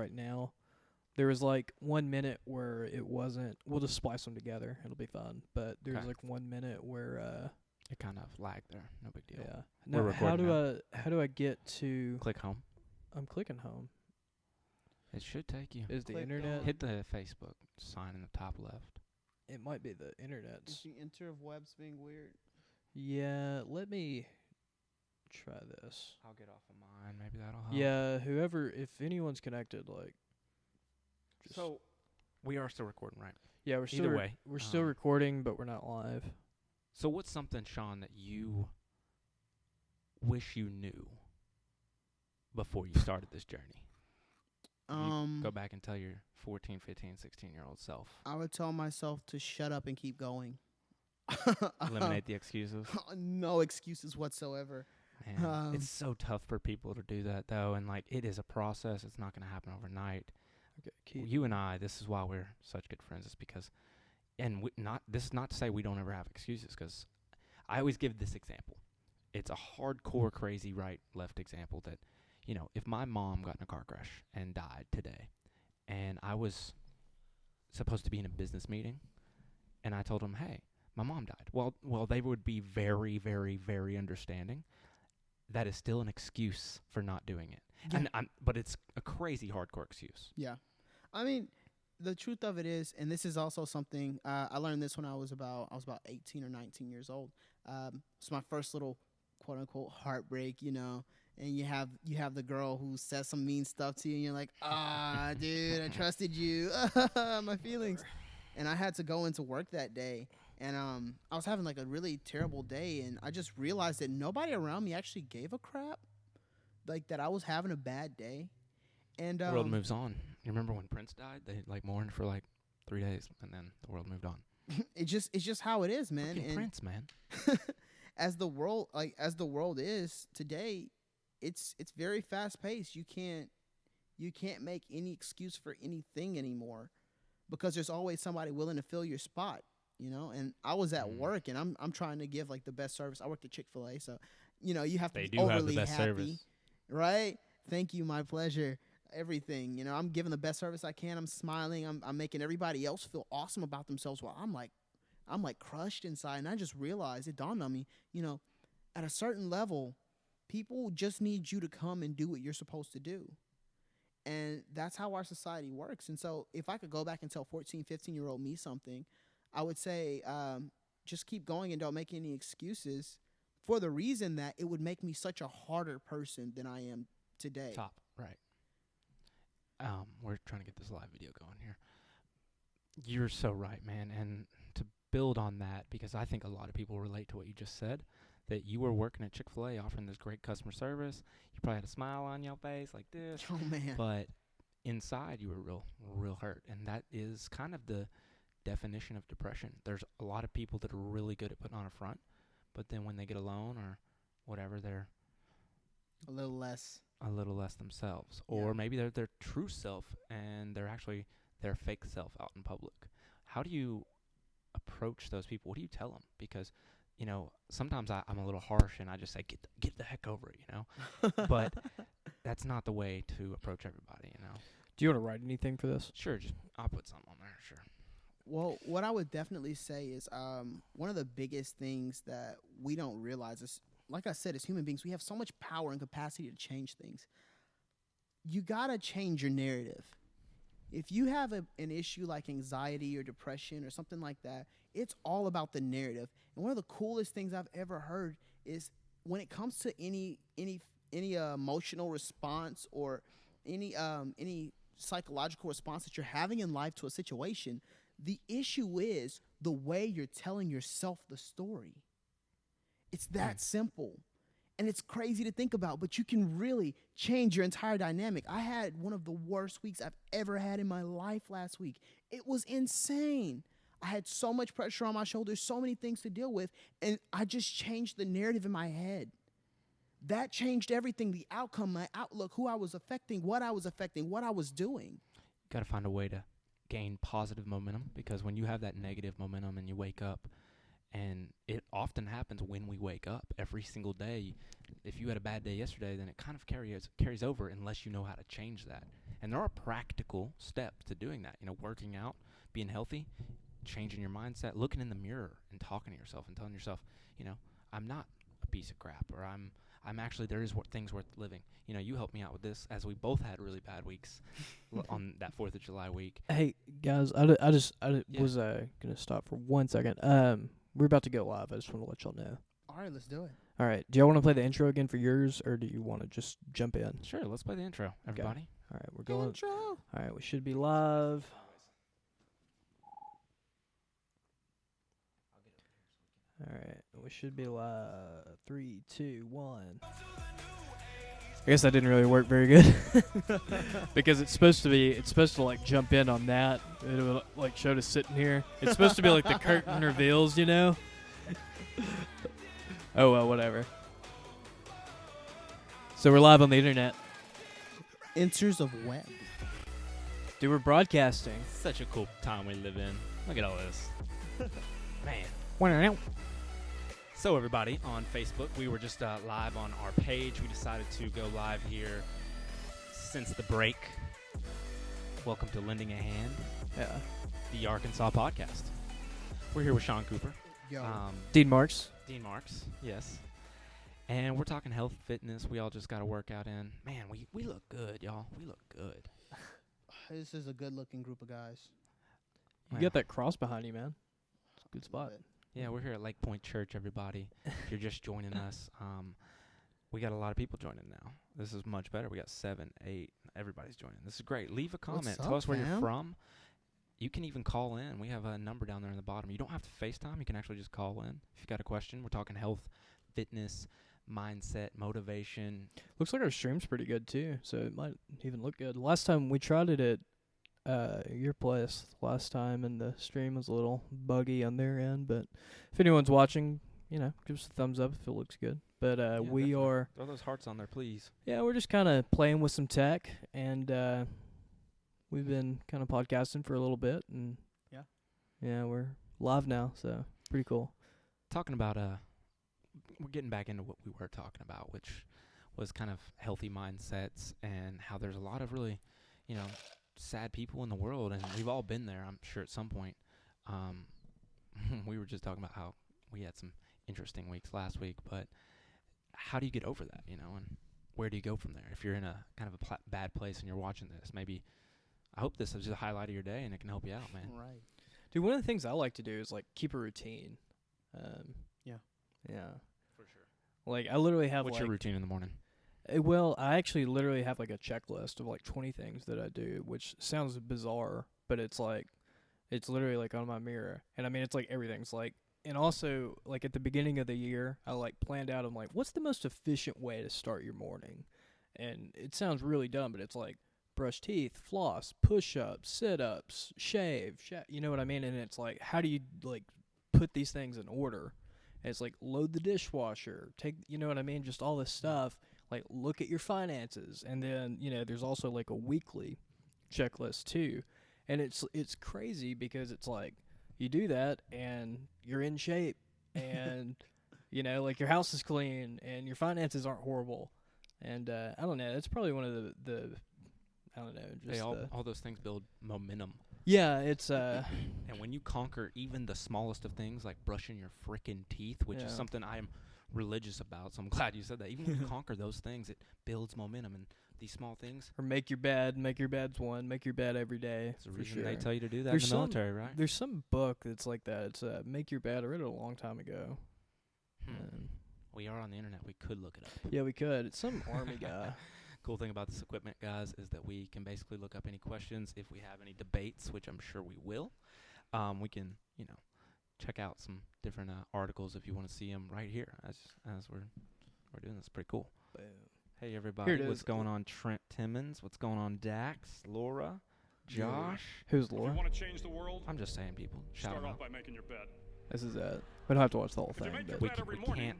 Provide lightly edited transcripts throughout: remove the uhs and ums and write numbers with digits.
right now. There was like 1 minute where it wasn't. We'll just splice them together. It'll be fun. But there was Okay. like 1 minute where It kind of lagged there. No big deal. yeah. We're Now recording now. how do I get to? Click home. I'm clicking home. It should take you. Is the Click internet? on- Hit the Facebook sign in the top left. It might be the Is internet's. the enter of webs being weird? Yeah. Let me try this. I'll get off of mine. Maybe that'll help. Yeah. Whoever, if anyone's connected, like. Just So we are still recording, right? yeah, we're still either way, we're still um, recording, but we're not live. So what's something, Sean, that you wish you knew before you started this journey? You go back and tell your 14, 15, 16-year-old self. I would tell myself to shut up and keep going. Eliminate the excuses. No excuses whatsoever. Man, it's so tough for people to do that, though, and like it is a process. It's not going to happen overnight. Okay. You and I, this is why we're such good friends, is because, and this is not to say we don't ever have excuses, because I always give this example. It's a hardcore, crazy right-left example that, you know, if my mom got in a car crash and died today, and I was supposed to be in a business meeting, and I told them, hey, my mom died. Well, they would be very, very, very understanding. That is still an excuse for not doing it. Yeah. But it's a crazy hardcore excuse. Yeah. I mean, the truth of it is, and this is also something I learned this when I was about 18 or 19 years old. It's my first little quote unquote heartbreak, you know. And you have the girl who says some mean stuff to you, and you're like, dude, I trusted you, my feelings. And I had to go into work that day, and I was having like a really terrible day, and I just realized that nobody around me actually gave a crap, like that I was having a bad day. And The world moves on. You remember when Prince died? They like mourned for like 3 days, and then the world moved on. it's just how it is, man. Freaking And Prince, man. as the world is today, it's very fast paced. You can't make any excuse for anything anymore, because there's always somebody willing to fill your spot, you know. And I was at work, and I'm trying to give like the best service. I worked at Chick-fil-A, so you know you have to They be do overly have the best happy, service. right? Thank you, my pleasure. Everything, you know, I'm giving the best service I can. I'm smiling. I'm making everybody else feel awesome about themselves, while I'm like crushed inside. And I just realized, it dawned on me, you know, at a certain level, people just need you to come and do what you're supposed to do. And that's how our society works. And so if I could go back and tell 14, 15-year-old me something, I would say just keep going and don't make any excuses, for the reason that it would make me such a harder person than I am today. Top, right. We're trying to get this live video going here. You're so right, man. And to build on that, because I think a lot of people relate to what you just said, that you were working at Chick-fil-A offering this great customer service. You probably had a smile on your face like this. Oh, man. But inside you were real hurt. And that is kind of the definition of depression. There's a lot of people that are really good at putting on a front, but then when they get alone or whatever, they're A little less. themselves. Yeah. Or maybe they're their true self and they're actually their fake self out in public. How do you approach those people? What do you tell them? Because, you know, sometimes I'm a little harsh and I just say, get the heck over it, you know? But that's not the way to approach everybody, you know? Do you want to write anything for this? Sure, I'll put something on there, sure. Well, what I would definitely say is one of the biggest things that we don't realize is, like I said, as human beings, we have so much power and capacity to change things. You got to change your narrative. If you have an issue like anxiety or depression or something like that, it's all about the narrative. And one of the coolest things I've ever heard is, when it comes to any emotional response or any psychological response that you're having in life to a situation, the issue is the way you're telling yourself the story. It's that simple. And it's crazy to think about, but you can really change your entire dynamic. I had one of the worst weeks I've ever had in my life last week. It was insane. I had so much pressure on my shoulders, so many things to deal with, and I just changed the narrative in my head. That changed everything, the outcome, my outlook, who I was affecting, what I was doing. Got to find a way to gain positive momentum, because when you have that negative momentum and you wake up, and it often happens when we wake up every single day. If you had a bad day yesterday, then it kind of carries over unless you know how to change that. And there are practical steps to doing that. You know, working out, being healthy, changing your mindset, looking in the mirror and talking to yourself and telling yourself, you know, I'm not a piece of crap, or I'm actually, there is things worth living. You know, you helped me out with this, as we both had really bad weeks on that 4th of July week. Hey guys, I was gonna stop for 1 second. We're about to go live. I just want to let y'all know. All right, let's do it. All right. Do y'all want to play the intro again for yours, or do you want to just jump in? Sure, let's play the intro, everybody. All right, we're going. Intro. All right, we should be live. All right, we should be live. 3, 2, 1. I guess that didn't really work very good because it's supposed to like jump in on that. It will like show us sitting here. It's supposed to be like the curtain reveals, you know. Oh well, whatever. So we're live on the internet. Enters of web. Dude, we're broadcasting. Such a cool time we live in. Look at all this. Man. So everybody, on Facebook, we were just live on our page. We decided to go live here since the break. Welcome to Lending a Hand, the Arkansas podcast. We're here with Sean Cooper. Yo. Dean Marks. Dean Marks, yes. And we're talking health, fitness. We all just got a workout in. Man, we look good, y'all. We look good. This is a good-looking group of guys. You got that cross behind you, man. It's a good spot. Yeah, we're here at Lake Point Church, everybody. If you're just joining us, we got a lot of people joining now. This is much better. We got 7, 8. Everybody's joining. This is great. Leave a comment. Tell us where you're from. You can even call in. We have a number down there in the bottom. You don't have to FaceTime. You can actually just call in if you got a question. We're talking health, fitness, mindset, motivation. Looks like our stream's pretty good too, so it might even look good. Last time we tried it at your place last time, and the stream was a little buggy on their end, but if anyone's watching, you know, give us a thumbs up if it looks good. But Yeah, we definitely. are, Throw those hearts on there, please. yeah, we're just kind of playing with some tech, and we've been kind of podcasting for a little bit, and yeah, we're live now, so pretty cool. Talking about we're getting back into what we were talking about, which was kind of healthy mindsets and how there's a lot of really, you know, sad people in the world, and we've all been there, I'm sure, at some point. We were just talking about how we had some interesting weeks last week, but how do you get over that, you know, and where do you go from there? If you're in a kind of a bad place and you're watching this, maybe I hope this is just a highlight of your day and it can help you out, man. Right. Dude, one of the things I like to do is like keep a routine. Yeah. For sure. Like I literally have What's your routine in the morning? Well, I actually literally have like a checklist of like 20 things that I do, which sounds bizarre, but it's like, it's literally like on my mirror. And I mean, it's like everything's like, and also like at the beginning of the year, I like planned out, I'm like, what's the most efficient way to start your morning? And it sounds really dumb, but it's like brush teeth, floss, push-ups, sit-ups, shave, you know what I mean? And it's like, how do you like put these things in order? And it's like load the dishwasher, take, you know what I mean? Just all this stuff. Like, look at your finances, and then, you know, there's also, like, a weekly checklist, too. And it's crazy because it's like, you do that, and you're in shape, and, you know, like, your house is clean, and your finances aren't horrible. And, I don't know, that's probably one of the I don't know, just all those things build momentum. Yeah, it's, And when you conquer even the smallest of things, like brushing your frickin' teeth, which is something I am religious about, so I'm glad you said that. Even when you conquer those things, it builds momentum, and these small things. Or make your bed. Make your bed's one. Make your bed every day. It's the reason they tell you to do that There's in the military, right? There's some book that's like that. It's Make Your Bed. I read it a long time ago. We are on the internet. We could look it up. Yeah, we could. It's some army guy. Cool thing about this equipment, guys, is that we can basically look up any questions. If we have any debates, which I'm sure we will, we can, you know, check out some different articles if you want to see them right here as we're doing this. Pretty cool. Boom. Hey, everybody. Here it What's is. going on, Trent Timmons? What's going on, Dax, Laura, Josh? Who's If you Laura? want to change the world, I'm just saying, people. Shout start them off out. by making your bed. This is it. We don't have to watch the whole If you thing, make your but bed We every can't morning,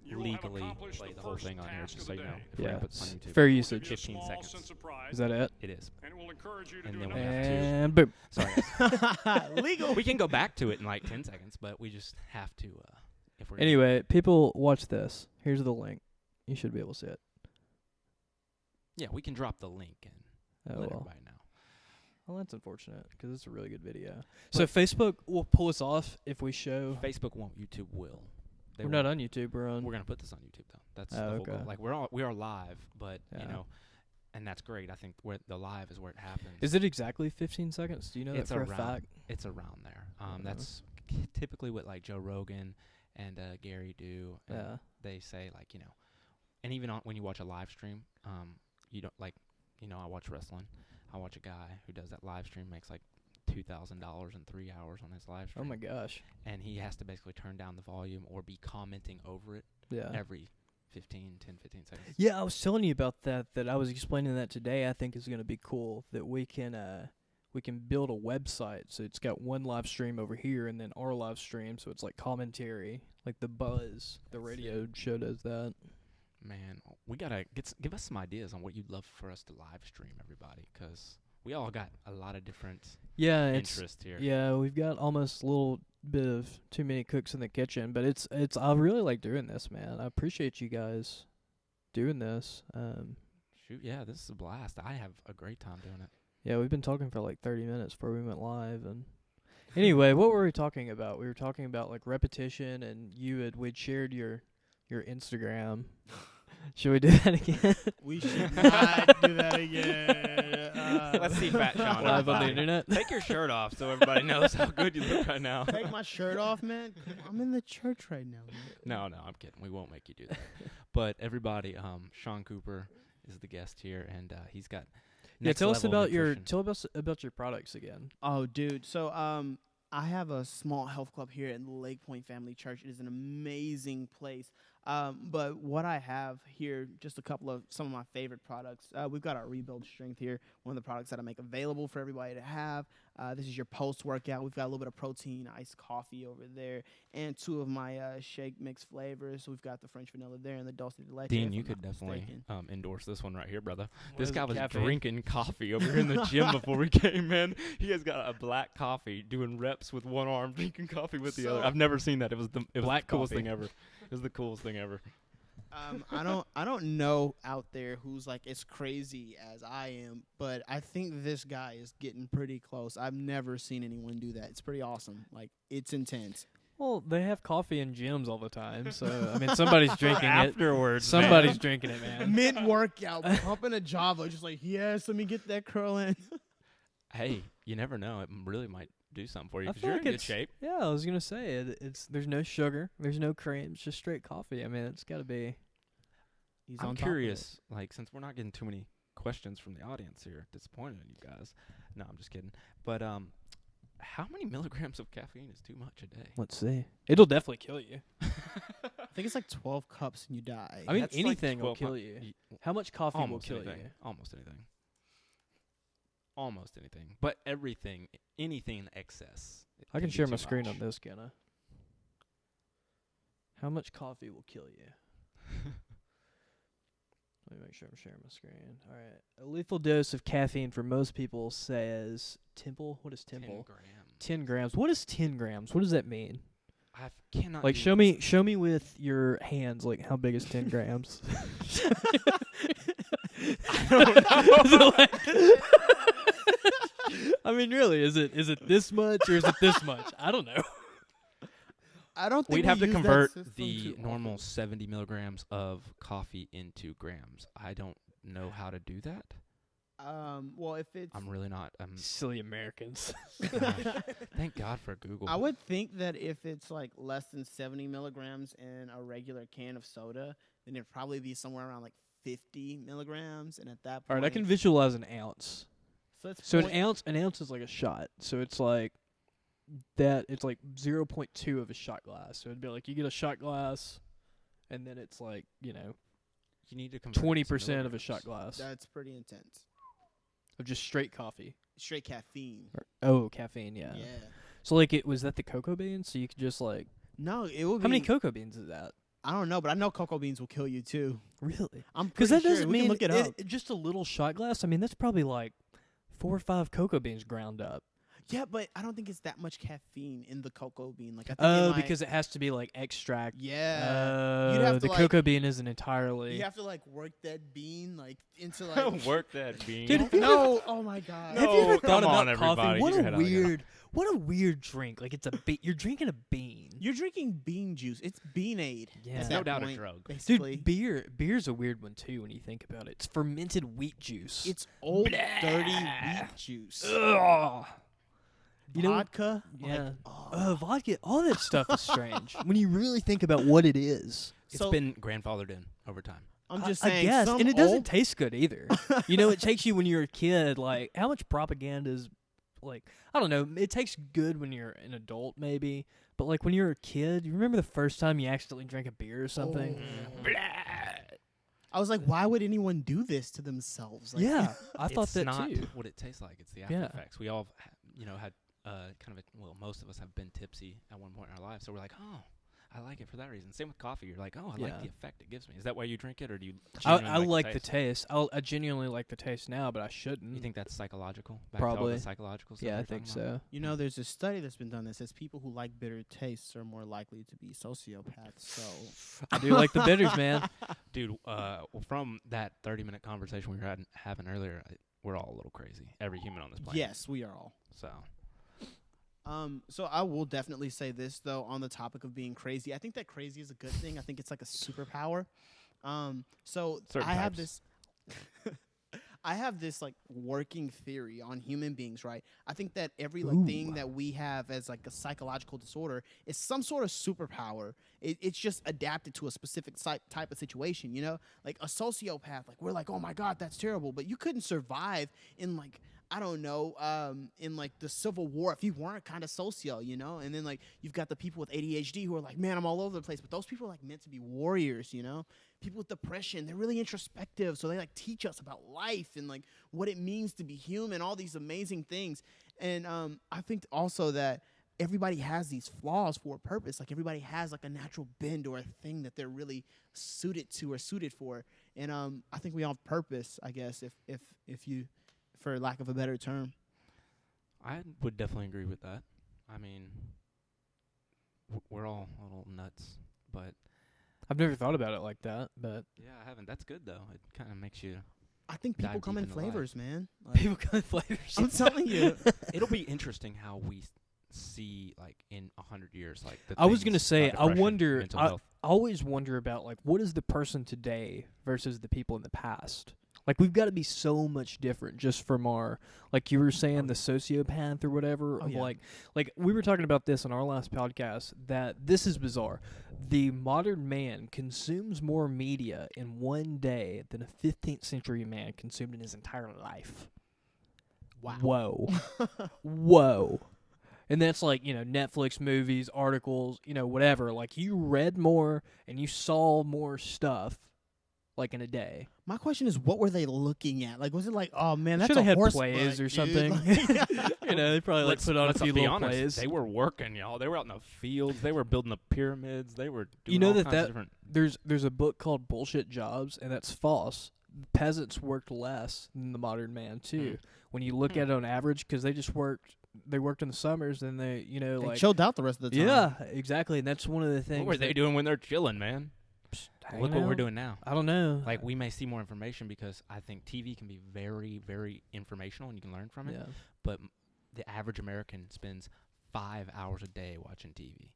you will have legally accomplished play the the whole first thing on here, task just of so the you know. day. If we're yeah, gonna put it's this on YouTube. fair It will give usage. you a 15 small seconds. sense of pride, Is that it? It is. and it will encourage you to And do then another we have task. And boom. Sorry, guys. Legal. We can go back to it in like 10 seconds, but we just have to, if we're Anyway, people, watch this. Here's the link. You should be able to see it. Yeah, we can drop the link in. Oh, let well. everybody know. Well, that's unfortunate because it's a really good video. So Facebook will pull us off if we show. Facebook won't. YouTube will. We're not on YouTube. We're on. We're gonna put this on YouTube though. That's Oh, the whole okay. goal. Like we are live, but Yeah. you know, and that's great. I think where the live is where it happens. Is it exactly 15 seconds? Do you know It's that for a around- fact? It's around there. Uh-huh. That's typically what like Joe Rogan and Gary do. And Yeah. they say like, you know, and even when you watch a live stream, you don't like, you know, I watch wrestling. I watch a guy who does that live stream, makes like $2,000 in 3 hours on his live Oh stream. my gosh. And he has to basically turn down the volume or be commenting over it Yeah. every 15 seconds. Yeah, I was telling you about that. That I was explaining that today. I think is going to be cool that we can build a website. So it's got one live stream over here and then our live stream. So it's like commentary, like the Buzz, the radio show does that. Man, we got to give us some ideas on what you'd love for us to live stream, everybody, because we all got a lot of different Yeah, it's interests here. yeah. We've got almost a little bit of too many cooks in the kitchen, but it's. I really like doing this, man. I appreciate you guys doing this. Shoot, yeah, this is a blast. I have a great time doing it. Yeah, we've been talking for like 30 minutes before we went live, and anyway, what were we talking about? We were talking about like repetition, and we'd shared your Instagram. Should we do that again? We should not do that again. Let's see Fat Sean. Live on the everybody. internet. Take your shirt off so everybody knows how good you look right now. Take my shirt off, man. I'm in the church right now. Man. No, I'm kidding. We won't make you do that. But everybody, Sean Cooper is the guest here, and he's got next tell us level about nutrition. your products again. Oh, dude. So, I have a small health club here in the Lake Point Family Church. It is an amazing place. But what I have here, just some of my favorite products. We've got our Rebuild Strength here, one of the products that I make available for everybody to have. This is your post-workout. We've got a little bit of protein, iced coffee over there, and 2 of my shake mix flavors. So we've got the French vanilla there and the dulce de leche. Dean, if you I'm could not definitely mistaken. endorse this one right here, brother. What This is guy it, was caffeine? drinking coffee over here in the gym before we came in. He has got a black coffee, doing reps with one arm, drinking coffee with the other. I've never seen that. It was Black the coolest coffee. thing ever. It was the coolest thing ever. I don't know out there who's like as crazy as I am, but I think this guy is getting pretty close. I've never seen anyone do that. It's pretty awesome. Like, it's intense. Well, they have coffee in gyms all the time, so I mean, somebody's drinking it. Afterwards, Somebody's drinking it, man. Mid-workout, pumping a Java, just like, yes, let me get that curl in. Hey, you never know. It really might do something for you I because feel you're like in good it's- shape. Yeah, I was gonna say it's. There's no sugar, there's no cream, it's just straight coffee. I mean, it's got to be. He's I'm on top of it. curious, like, since we're not getting too many questions from the audience here, disappointed in you guys. No, I'm just kidding. But how many milligrams of caffeine is too much a day? Let's see. It'll definitely kill you. I think it's like 12 cups and you die. I mean, That's like anything will 12 kill mon- you. y- How much coffee will Almost kill anything. you? Almost anything. Almost anything. But anything in excess. I can can be share my too screen much. on this, can I? How much coffee will kill you? Let me make sure I'm sharing my screen. All right. A lethal dose of caffeine for most people says Temple. What is 10 Temple? grams. 10 grams. What is 10 grams? What does that mean? I cannot Like, do- show me with your hands, like, how big is 10 grams? I don't know. I mean, really, is it this much or is it this much? I don't know. I don't think We'd have to use that convert system the too normal often. 70 milligrams of coffee into grams. I don't know how to do that. Well, if it's, I'm really not. Silly Americans. Thank God for Google. I would think that if it's like less than 70 milligrams in a regular can of soda, then it'd probably be somewhere around like 50 milligrams. And at that point, All right, I can visualize an ounce. So, So an ounce is like a shot. So it's like that. It's like 0.2 of a shot glass. So it'd be like you get a shot glass, and then it's like you need to convert 20% of a shot glass that's pretty intense. of just straight coffee. Straight caffeine. Oh, caffeine, yeah. Yeah. So like was that the cocoa beans? So you could just like No, it would be. how many cocoa beans is that? I don't know, but I know cocoa beans will kill you too. Really? I'm Because pretty that sure. doesn't We mean can look it up. just a little shot glass. I mean that's probably like 4 or 5 cocoa beans ground up. Yeah, but I don't think it's that much caffeine in the cocoa bean. Like I think it might, because it has to be like extract. yeah, you'd have to the like, cocoa bean isn't entirely. you have to like work that bean like into like. Work that bean. Dude, No, oh my god. No, Have you ever come thought on, about coffee? everybody, What get your a head out of the gutter. what a weird drink. Like it's a you're drinking a bean. You're drinking bean juice. It's bean-aid. Yeah. at It's no that doubt a point, drug. Basically. Dude, beer's a weird one too when you think about it. It's fermented wheat juice. It's old, Blah. dirty wheat juice. Ugh. You know, Vodka. yeah. Like, oh. Vodka. All that stuff is strange when you really think about what it is. It's So- been grandfathered in over time. I'm just I saying. guess, some and it doesn't old- taste good either. You know, it takes you when you're a kid. Like, how much propaganda is, like, I don't know. It tastes good when you're an adult, maybe, but like when you're a kid, you remember the first time you accidentally drank a beer or something? Oh. I was like, why would anyone do this to themselves? Like, Yeah, I thought It's that not too. what it tastes like. It's the after Yeah. effects. We all, had kind of most of us have been tipsy at one point in our lives. So we're like, oh, I like it for that reason. Same with coffee. You're like, oh, I Yeah. like the effect it gives me. Is that why you drink it, or do you? I genuinely like the taste? taste. I genuinely like the taste now, but I shouldn't. You think that's psychological? Back to all Probably. the psychological stuff Yeah, I we're think talking about? so. You know, there's a study that's been done that says people who like bitter tastes are more likely to be sociopaths. So I do like the bitters, man. Dude, from that 30-minute conversation we were having earlier, we're all a little crazy. Every human on this planet. yes, we are all. So So I will definitely say this though on the topic of being crazy. I think that crazy is a good thing. I think it's like a superpower. So Certain I have types. this I have this like working theory on human beings, right? I think that every like thing that we have as like a psychological disorder is some sort of superpower. It's just adapted to a specific type of situation, you know? Like a sociopath, like we're like, oh my God, that's terrible. But you couldn't survive in like, I don't know, in like the Civil War if you weren't kind of socio, you know? And then like you've got the people with ADHD who are like, man, I'm all over the place. But those people are like meant to be warriors, you know? People with depression, they're really introspective. So they like teach us about life and like what it means to be human, all these amazing things. And I think also that everybody has these flaws for a purpose. Like everybody has like a natural bend or a thing that they're really suited to or suited for. And I think we all have purpose, I guess, if you, for lack of a better term. I would definitely agree with that. I mean, we're all a little nuts, but I've never thought about it like that, but yeah, I haven't. That's good though. It kind of makes you. I think people Dive come deep in into life. flavors, man. Like, people got flavors. I'm telling you. It'll be interesting how we see like in 100 years. Like the I was things gonna say, about I depression, wonder. mental I health. always wonder about like what is the person today versus the people in the past. Like we've got to be so much different just from our, like you were saying, the sociopath or whatever. Oh, Of yeah. like we were talking about this on our last podcast. That this is bizarre. The modern man consumes more media in one day than a 15th century man consumed in his entire life. Wow. Whoa. Whoa. And that's like, Netflix, movies, articles, whatever. Like you read more and you saw more stuff like in a day. My question is, what were they looking at? Like, was it like, oh man, that's Should a have had horse plays butt, or dude. something. Like- They probably like put on a let's few be little honest, plays. They were working, y'all. They were out in the fields. They were building the pyramids. They were doing You know all that kinds of different. There's a book called Bullshit Jobs, and that's false. Peasants worked less than the modern man too. When you look at it on average, because they worked in the summers, and they they like chilled out the rest of the time. yeah, exactly, and that's one of the things. What were they doing when they're chilling, man? Look what we're doing now. I don't know. Like we may see more information because I think TV can be very, very informational and you can learn from it. Yeah. But the average American spends 5 hours a day watching TV.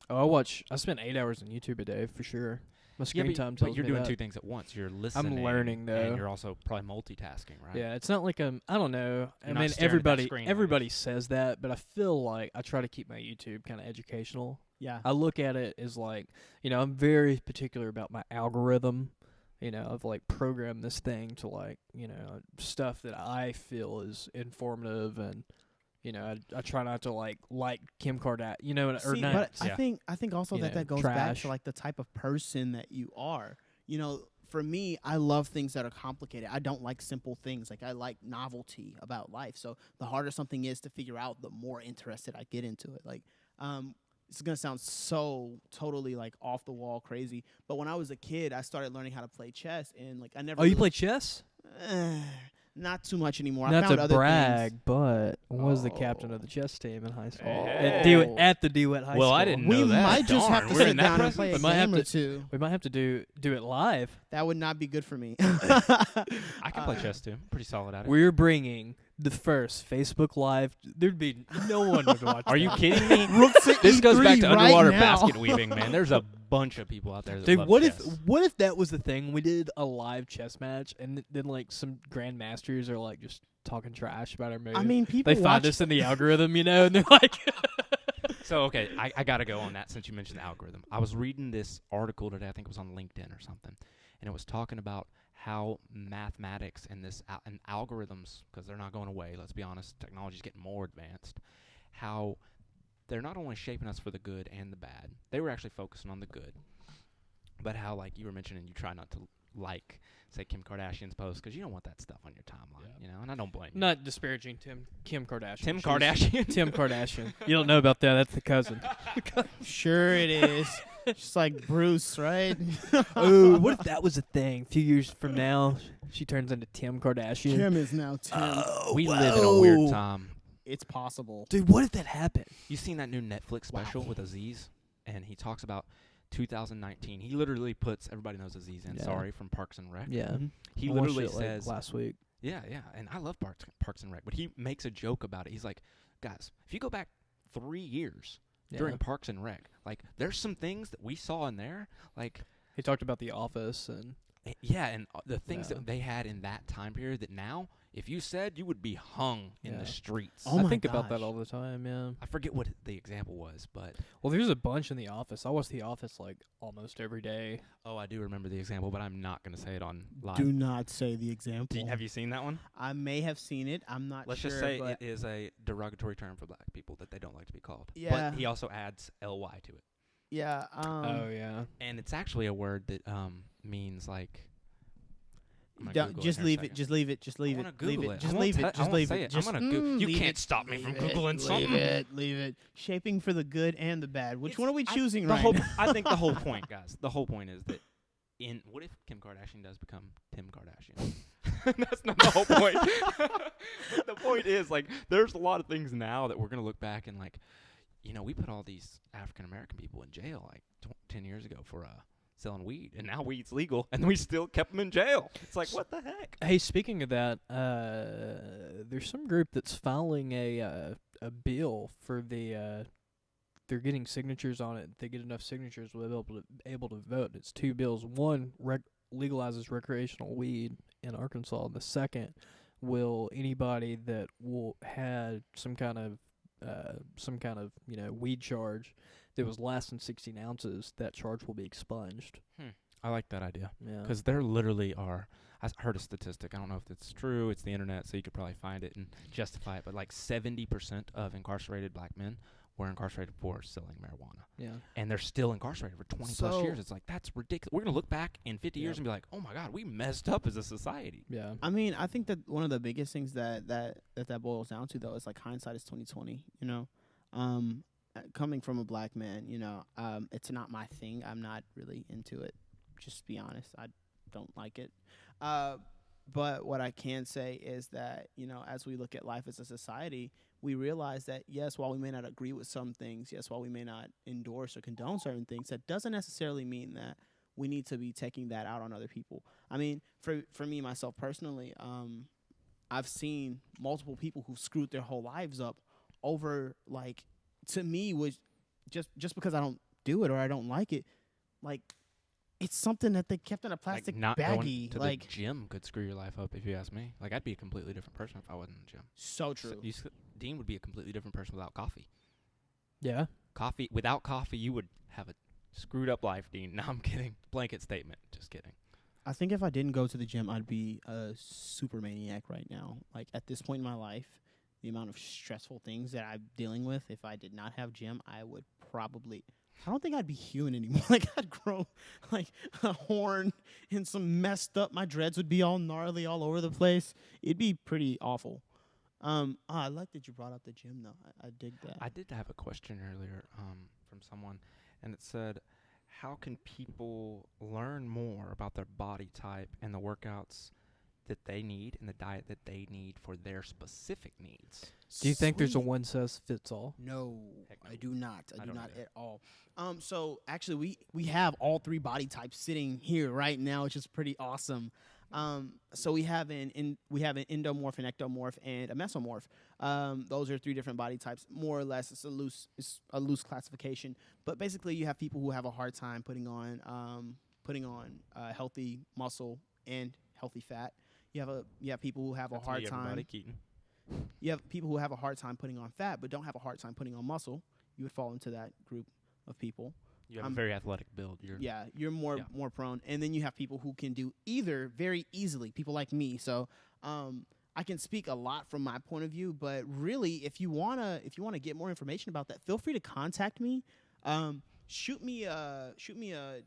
Oh, I spend 8 hours on YouTube a day for sure. My screen time tells but you're me doing that. two things at once. You're listening. learning, though. And you're also probably multitasking, right? Yeah, it's not like I don't know. You're I not mean, staring at that everybody screen, I everybody says that, but I feel like I try to keep my YouTube kind of educational. Yeah. I look at it as like, I'm very particular about my algorithm. I've like programmed this thing to like, stuff that I feel is informative, and I try not to like Kim Kardashian, or See, not. but Yeah. I think also You that know, goes back trash. to like the type of person that you are. For me, I love things that are complicated. I don't like simple things. Like I like novelty about life. So the harder something is to figure out, the more interested I get into it. Like, it's gonna sound so totally like off the wall crazy, but when I was a kid, I started learning how to play chess, and like I never. Oh, you really- play chess? Not too much anymore. I Not found to other brag, things. but was the captain of the chess team in high school. Hey. At the DeWitt High School. Well, I didn't know We that. might just Darn, have to we're sit in that down and presence? play a We might have game or to- two. We might have to do it live. That would not be good for me. I can play chess too. Pretty solid at it. We're bringing the first Facebook Live. There'd be no one would watch. Are you that. kidding me? Rooks at This goes back E3 to right underwater now. basket weaving, man. There's a bunch of people out there that Dude, love what chess. if that was the thing? We did a live chess match, and then like some grandmasters are like just talking trash about our move. I mean, people they watch find us in the algorithm, and they're like, So, okay, I got to go on that since you mentioned the algorithm. I was reading this article today, I think it was on LinkedIn or something, and it was talking about how mathematics and and algorithms, because they're not going away, let's be honest, technology's getting more advanced, how they're not only shaping us for the good and the bad. They were actually focusing on the good. But how, like you were mentioning, you try not to like, say, Kim Kardashian's post, because you don't want that stuff on your timeline, you know, and I don't blame you. not disparaging Kim Kardashian. Tim She's- Kardashian? Tim Kardashian. You don't know about that. That's the cousin. Sure it is. Just like Bruce, right? Ooh, what if that was a thing? A few years from now, she turns into Tim Kardashian. Kim is now Tim. We live in a weird whoa. time. It's possible. Dude, what if that happened? You seen that new Netflix special with Aziz? And he talks about 2019. He literally puts, everybody knows Aziz Yeah. Ansari from Parks and Rec. Yeah. He I watched literally it, like, says, last week. yeah, and I love Parks and Rec, but he makes a joke about it. He's like, guys, if you go back 3 years during Parks and Rec, like, there's some things that we saw in there, like, He talked about The Office and yeah, and the things Yeah. that they had in that time period that now, if you said, you would be hung in Yeah. the streets. Oh I my think about that gosh. all the time. Yeah. I forget what the example was, but Well, there's a bunch in The Office. I watch The Office like almost every day. oh, I do remember the example, but I'm not going to say it on live. Do not say the example. Have you seen that one? I may have seen it. I'm not Let's sure. just say but it is a derogatory term for black people that they don't like to be called. Yeah. But he also adds ly to it, yeah. Oh yeah. and it's actually a word that means like. I'm gonna Don't, Google just here in a leave it. second. Just leave it. Just leave I it. wanna Leave Google it. it. Just I won't leave te- it. I Just won't leave say it. it. I'm Just gonna You leave can't it. stop me from Leave it. Googling something. Leave it. Leave it. Shaping for the good and the bad. Which one are we choosing The right whole, now? I think the whole point, guys. The whole point is that what if Kim Kardashian does become Tim Kardashian? That's not the whole point. But the point is, like, there's a lot of things now that we're gonna look back and like, you know, we put all these African American people in jail like 10 years ago for selling weed, and now weed's legal, and we still kept them in jail. It's like, what the heck? Hey, speaking of that, there's some group that's filing a bill for the. They're getting signatures on it. If they get enough signatures, we'll be able to vote. It's two bills. One legalizes recreational weed in Arkansas. The second will anybody that will had some kind of weed charge that was less than 16 ounces, that charge will be expunged. I like that idea. Yeah. Because there literally are, I heard a statistic, I don't know if it's true, it's the internet, so you could probably find it and justify it, but like 70% of incarcerated black men were incarcerated for selling marijuana. Yeah. And they're still incarcerated for 20 plus So- years. It's like, that's ridiculous. We're going to look back in 50 years Yeah. and be like, oh my God, we messed up as a society. Yeah. I mean, I think that one of the biggest things that boils down to though is like hindsight is 20/20. You know, coming from a black man, you know, it's not my thing. I'm not really into it. Just to be honest, I don't like it. But what I can say is that, you know, as we look at life as a society, we realize that, yes, while we may not agree with some things, yes, while we may not endorse or condone certain things, that doesn't necessarily mean that we need to be taking that out on other people. I mean, for me, myself personally, I've seen multiple people who've screwed their whole lives up over, like, to me, was just because I don't do it or I don't like it, like, it's something that they kept in a plastic like not baggie. going to Like, the gym could screw your life up if you ask me. Like, I'd be a completely different person if I wasn't in the gym. so true. Dean would be a completely different person without coffee. Yeah. Without coffee, you would have a screwed up life, Dean. No, I'm kidding. Blanket statement. Just kidding. I think if I didn't go to the gym, I'd be a super maniac right now. Like, at this point in my life, the amount of stressful things that I'm dealing with, if I did not have gym, I would probably... I don't think I'd be human anymore. Like, I'd grow, like, a horn and some messed up... My dreads would be all gnarly all over the place. It'd be pretty awful. I like that you brought up the gym, though. I dig that. I did have a question earlier from someone, and it said, how can people learn more about their body type and the workouts that they need and the diet that they need for their specific needs. Do you think there's a Sweet. one size fits all? No, Heck no. I do not. I do don't not either. at all. So actually, we have all 3 body types sitting here right now, which is pretty awesome. So we have an endomorph, an ectomorph, and a mesomorph. Those are 3 different body types, more or less. It's a loose classification, but basically, you have people who have a hard time putting on healthy muscle and healthy fat. You have people who have a hard time. Keaton. You have people who have a hard time putting on fat, but don't have a hard time putting on muscle. You would fall into that group of people. You have a very athletic build. You're more prone. And then you have people who can do either very easily, people like me. So I can speak a lot from my point of view, but really, if you wanna get more information about that, feel free to contact me. Shoot me a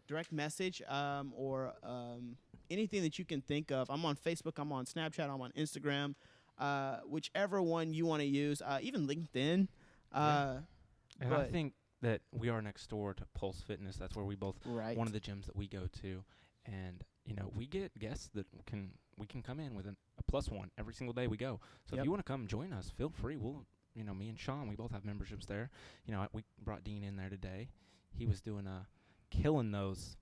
direct message or anything that you can think of. I'm on Facebook, I'm on Snapchat, I'm on Instagram, whichever one you want to use, even LinkedIn. And I think that we are next door to Pulse Fitness. That's where we both Right. one of the gyms that we go to, and we get guests that we can come in with a +1 every single day we go. So Yep. if you want to come join us, feel free. We'll me and Sean, we both have memberships there. We brought Dean in there today. He was doing killing those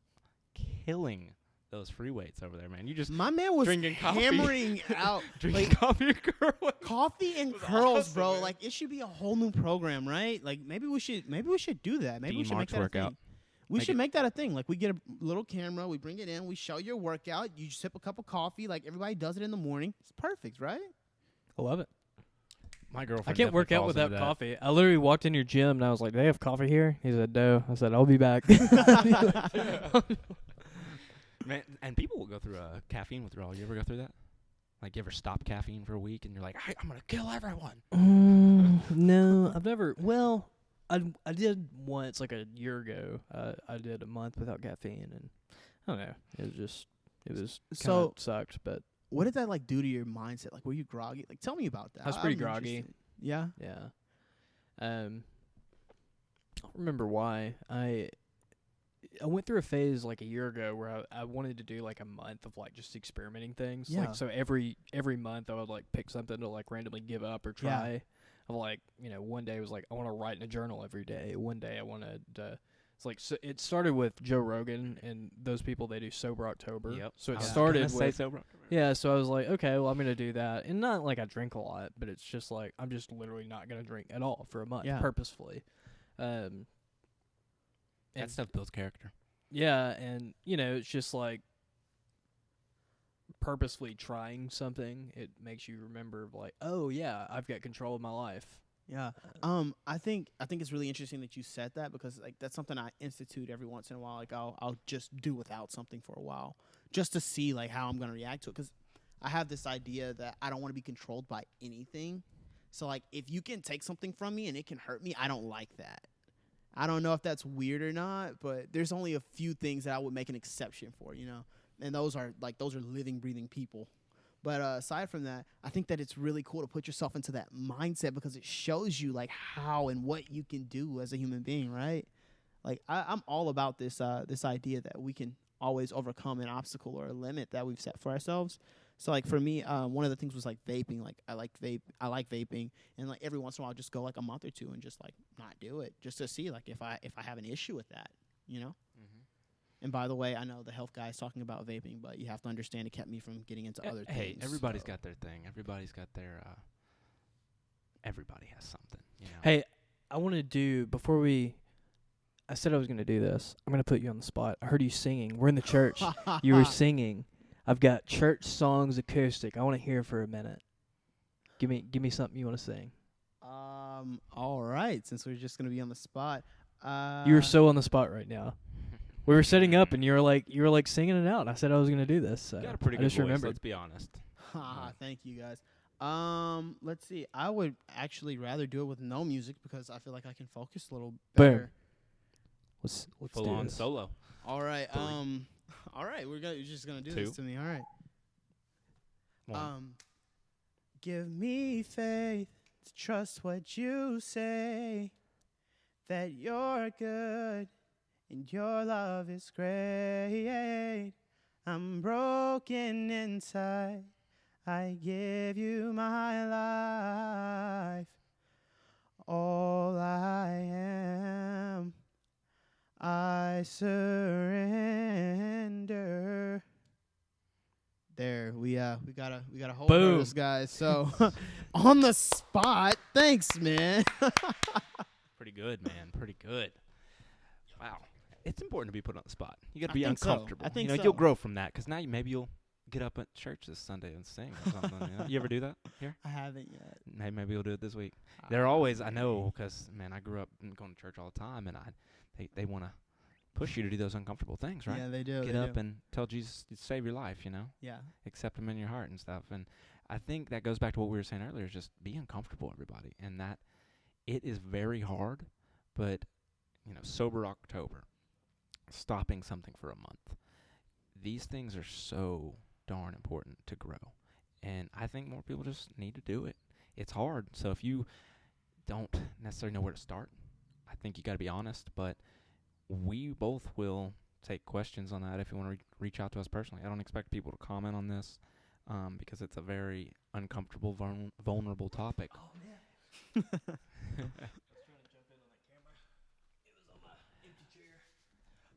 free weights over there, man. You just My man was drinking coffee. hammering out drinking coffee and curling. coffee and was curls, awesome, bro. man. Like, it should be a whole new program, right? Like, maybe we should do that. Maybe Dean we should Mark's make that workout. a thing. We Make should it- make that a thing. Like, we get a little camera, we bring it in, we show your workout, you sip a cup of coffee, like everybody does it in the morning. It's perfect, right? I love it. My girlfriend. I can't work definitely out falls without into that. coffee. I literally walked in your gym and I was like, "Do they have coffee here?" He said, "No." I said, "I'll be back." Man, and people will go through a caffeine withdrawal. You ever go through that? Like, you ever stop caffeine for a week and you're like, I'm going to kill everyone? No, I've never. Well, I did once, like a year ago. I did a month without caffeine, and I don't know. It was So- kind of sucked, but What did that like do to your mindset? Like, were you groggy? Like, tell me about that. I was pretty I'm groggy. interested. Yeah. yeah. I don't remember why. I went through a phase like a year ago where I wanted to do like a month of like just experimenting things. Yeah. Like, so every month I would like pick something to like randomly give up or Yeah. try. Of like, one day was like I want to write in a journal every day. One day I wanted it's like so it started with Joe Rogan and those people, they do Sober October. Yep. So it I was started gonna say with sober. yeah, so I was like, okay, well I'm gonna do that. And not like I drink a lot, but it's just like I'm just literally not gonna drink at all for a month Yeah. purposefully. And That stuff builds character. yeah, and it's just like purposefully trying something. It makes you remember like, oh yeah, I've got control of my life. Yeah. I think it's really interesting that you said that, because like that's something I institute every once in a while. Like, I'll just do without something for a while just to see like how I'm going to react to it, cuz I have this idea that I don't want to be controlled by anything. So like, if you can take something from me and it can hurt me, I don't like that. I don't know if that's weird or not, but there's only a few things that I would make an exception for, and those are living, breathing people. But aside from that, I think that it's really cool to put yourself into that mindset, because it shows you like how and what you can do as a human being, right? Like, I'm all about this idea that we can always overcome an obstacle or a limit that we've set for ourselves. So like for me, one of the things was like vaping. Like I like vaping, and like every once in a while, I'll just go like a month or two and just like not do it, just to see like if I have an issue with that, And by the way, I know the health guy is talking about vaping, but you have to understand it kept me from getting into other things. Hey, everybody's so. got their thing. Everybody's got their. Everybody has something. Hey, I want to do I said I was going to do this. I'm going to put you on the spot. I heard you singing. We're in the church. You were singing. I've got church songs acoustic. I want to hear for a minute. Give me something you want to sing. All right. Since we're just gonna be on the spot, You were so on the spot right now. We were setting up, and you were like singing it out. I said I was going to do this. So You got a pretty I good just voice. remembered. Let's be honest. Thank you guys. Let's see. I would actually rather do it with no music, because I feel like I can focus a little Boom. better. Let's Full do on this. solo. All right. 3. All right. You're just gonna do 2. this to me. All right. 1. Give me faith to trust what you say, that you're good and your love is great. I'm broken inside, I give you my life, all I am. I surrender. There, we got a whole Boom. verse, guys. So on the spot. Thanks, man. Pretty good, man. Pretty good. Wow. It's important to be put on the spot. You got to I be think so. uncomfortable. I think you'll so. grow from that because now maybe you'll get up at church this Sunday and sing or something. You ever do that here? I haven't yet. Maybe you'll do it this week. They're always, I know, because, man, I grew up going to church all the time, and they want to push you to do those uncomfortable things, right? Yeah, they do. Get they up do. and tell Jesus to save your life, Yeah. accept him in your heart and stuff. And I think that goes back to what we were saying earlier, is just be uncomfortable, everybody. And that it is very hard, but, sober October, stopping something for a month. These things are so darn important to grow. And I think more people just need to do it. It's hard. So if you don't necessarily know where to start, I think you got to be honest. But we both will take questions on that if you want to reach out to us personally. I don't expect people to comment on this because it's a very uncomfortable, vulnerable topic. Oh, man.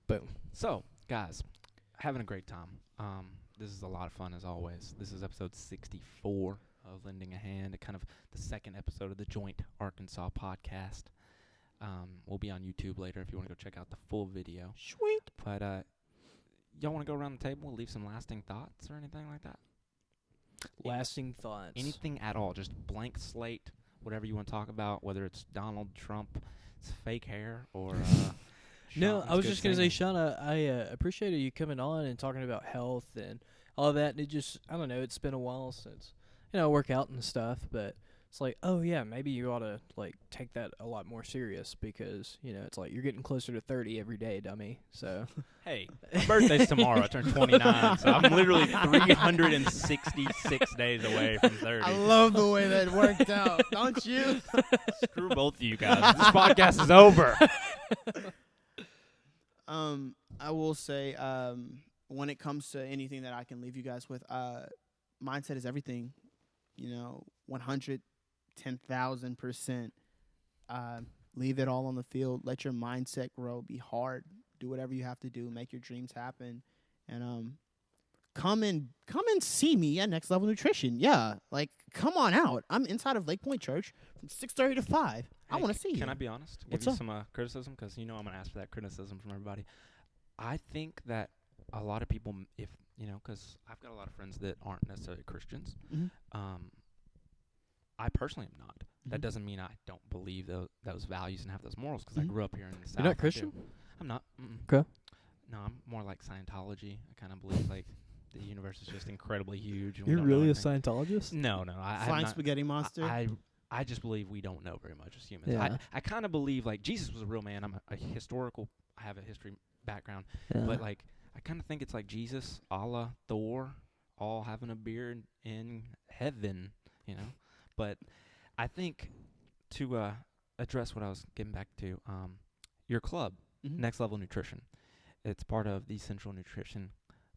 Boom. So, guys, having a great time. This is a lot of fun as always. This is episode 64 of Lending a Hand, kind of the second episode of the Joint Arkansas podcast. We'll be on YouTube later if you want to go check out the full video. Sweet. But y'all want to go around the table and leave some lasting thoughts or anything like that? Lasting thoughts. Anything at all, just blank slate, whatever you want to talk about, whether it's Donald Trump's fake hair or No, Sean's I was good just going to say, singing. Shauna, I appreciated you coming on and talking about health and all that. And it just, I don't know, it's been a while since, I work out and stuff, but it's like, oh, yeah, maybe you ought to, take that a lot more serious because, it's like you're getting closer to 30 every day, dummy. So. Hey, my birthday's tomorrow. I turn 29, so I'm literally 366 days away from 30. I love the way that worked out. Don't you? Screw both of you guys. This podcast is over. I will say, when it comes to anything that I can leave you guys with, mindset is everything. 110,000%. Leave it all on the field. Let your mindset grow. Be hard. Do whatever you have to do. Make your dreams happen. And come and see me at Next Level Nutrition. Yeah, come on out. I'm inside of Lake Point Church from 6:30 to 5. I want to see you. Can I be honest? What's Give up? you some criticism because I'm going to ask for that criticism from everybody. I think that a lot of people, because I've got a lot of friends that aren't necessarily Christians. Mhm. I personally am not. That Mhm. doesn't mean I don't believe those values and have those morals because I Mhm. grew up here in the South. You're not I do. Christian? I'm not. Mm-mm. Okay. No, I'm more like Scientology. I kind of believe the universe is just incredibly huge. And we You're don't know really a anything. Scientologist? No. I'm Flying not. spaghetti monster. I just believe we don't know very much as humans. Yeah. I kind of believe Jesus was a real man. I'm a historical. I have a history background, but I kind of think it's like Jesus, Allah, Thor, all having a beer in heaven, But I think to address what I was getting back to, your club, Mhm. Next Level Nutrition, it's part of the Central Nutrition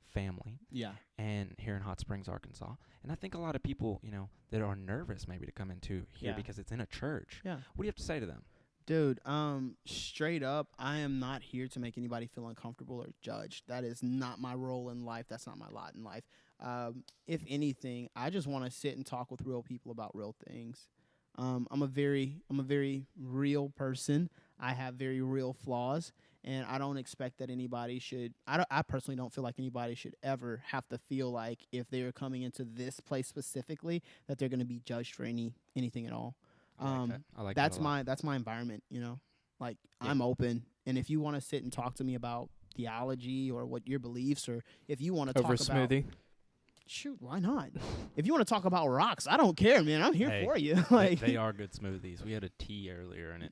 family. Yeah. And here in Hot Springs, Arkansas. And I think a lot of people, that are nervous maybe to come into here Yeah. because it's in a church. Yeah. What do you have to say to them? Dude, straight up, I am not here to make anybody feel uncomfortable or judged. That is not my role in life. That's not my lot in life. If anything, I just want to sit and talk with real people about real things. I'm a very real person. I have very real flaws, and I don't expect that anybody should. I personally don't feel like anybody should ever have to feel like if they are coming into this place specifically that they're going to be judged for anything at all. I like that That's a lot. that's my environment. Yeah. I'm open, and if you want to sit and talk to me about theology or what your beliefs, or if you want to Over a talk about smoothie. shoot, why not? If you want to talk about rocks, I don't care, man. I'm here Hey, for you. They are good smoothies. We had a tea earlier, and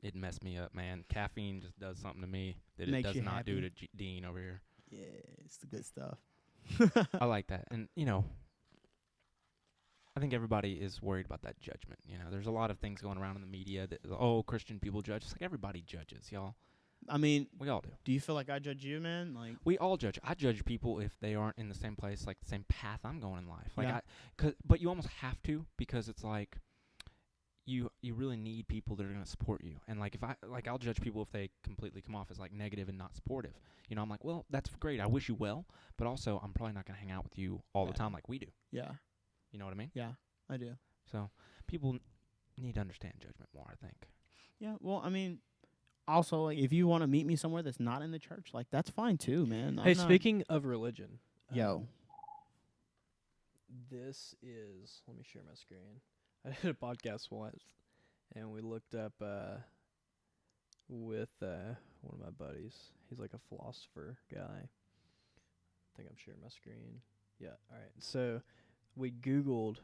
it messed me up, man. Caffeine just does something to me that it Makes does you not do happy. to Dean over here. Yeah, it's the good stuff. I like that. And, I think everybody is worried about that judgment. There's a lot of things going around in the media that, Christian people judge. It's like everybody judges, y'all. I mean, We all do. do you feel like I judge you, man? Like, We all judge. I judge people if they aren't in the same place, like the same path I'm going in life. Like Yeah. but you almost have to, because it's like you really need people that are going to support you. And like I'll judge people if they completely come off as like negative and not supportive. You know, I'm like, well, that's great. I wish you well, but also I'm probably not going to hang out with you all the time like we do. yeah, You know what I mean? yeah, I do. So people need to understand judgment more, I think. Yeah, well, I mean, also, like, if you want to meet me somewhere that's not in the church, like, that's fine too, man. Hey, speaking of religion, Yo. this is. Let me share my screen. I did a podcast once, and we looked up with one of my buddies. He's like a philosopher guy. I think I'm sharing my screen. Yeah. All right. So we Googled.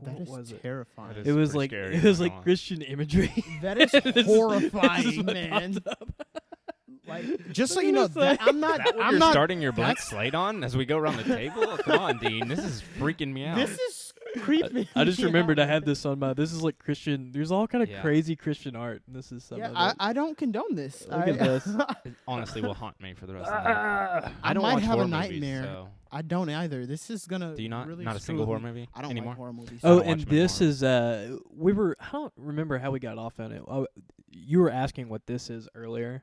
That what is was it? terrifying. That It is was pretty like scary, it I'm was not like gonna lie. Christian imagery. That is This is horrifying, what man. popped up. Like, just so Look you at know, this that thing. I'm not. You're I'm not. starting your blank slate on as we go around the table? Come on, Dean. This is freaking me out. This is creepy. I just me remembered out, I had man. this on my. This is like Christian. There's all kind of Yeah. crazy Christian art, and this is some Yeah, of it. I don't condone this. Look at this. It honestly will haunt me for the rest of the night. I don't might watch have a horror movies, nightmare. so I don't either. This is gonna. do you not? Really Not a screw single with horror me. movie I don't anymore? like horror movies. Oh, don't watch and them this anymore. is we were. I don't remember how we got off on it. Oh, you were asking what this is earlier.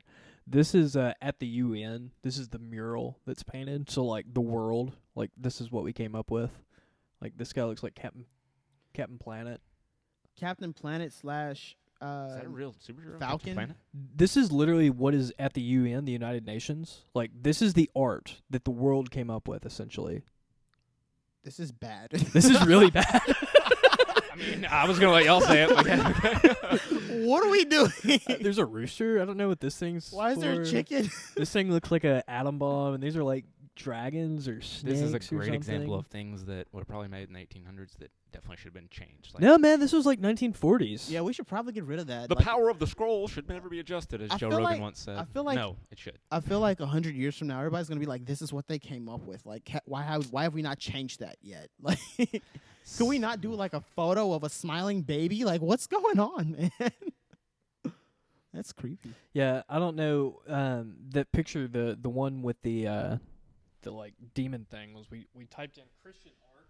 This is at the UN. This is the mural that's painted. So like the world, like this is what we came up with. Like this guy looks like Captain Planet. Captain Planet slash. Is that a real superhero? Captain Falcon? Planet? This is literally what is at the UN, the United Nations. Like this is the art that the world came up with, essentially. This is bad. This is really bad. I mean, I was gonna let y'all say it. But What are we doing? There's a rooster. I don't know what this thing's. Why is there a for. chicken? This thing looks like an atom bomb, and these are like dragons or snakes. this is a or great example something. of things that were probably made in the 1800s that definitely should have been changed. Like, No, man, this was like 1940s. Yeah, we should probably get rid of that. the Like, power of the scroll should never be adjusted, as I Joe feel Rogan like- once said. I feel like- no, it should. I feel like 100 years from now, everybody's gonna be like, "This is what they came up with." Like, why have we not changed that yet? Like, can we not do like a photo of a smiling baby? Like, what's going on, man? That's creepy. Yeah, I don't know. That picture, the one with the like demon thing, was we typed in Christian art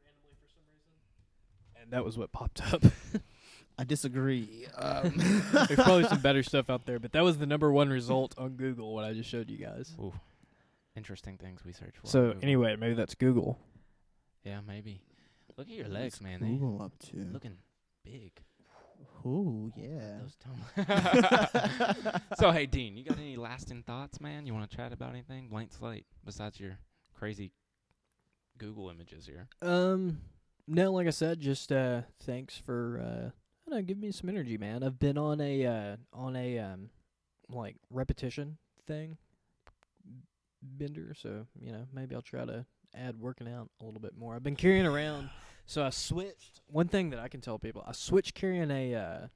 randomly for some reason, and that was what popped up. I disagree. There's probably some better stuff out there, but that was the #1 result on Google. What I just showed you guys. Ooh, interesting things we search for. on So Google. anyway, maybe that's Google. Yeah, maybe. Look at your What's legs, man. Google up to? They looking big. Ooh, yeah. Those tone. So hey, Dean, you got any lasting thoughts, man? You want to chat about anything? Blank slate besides your crazy Google images here. No, like I said, just thanks for I don't know, giving me some energy, man. I've been on a like repetition thing bender, so you know maybe I'll try to add working out a little bit more. I've been carrying around, so I switched. One thing that I can tell people, I switched carrying a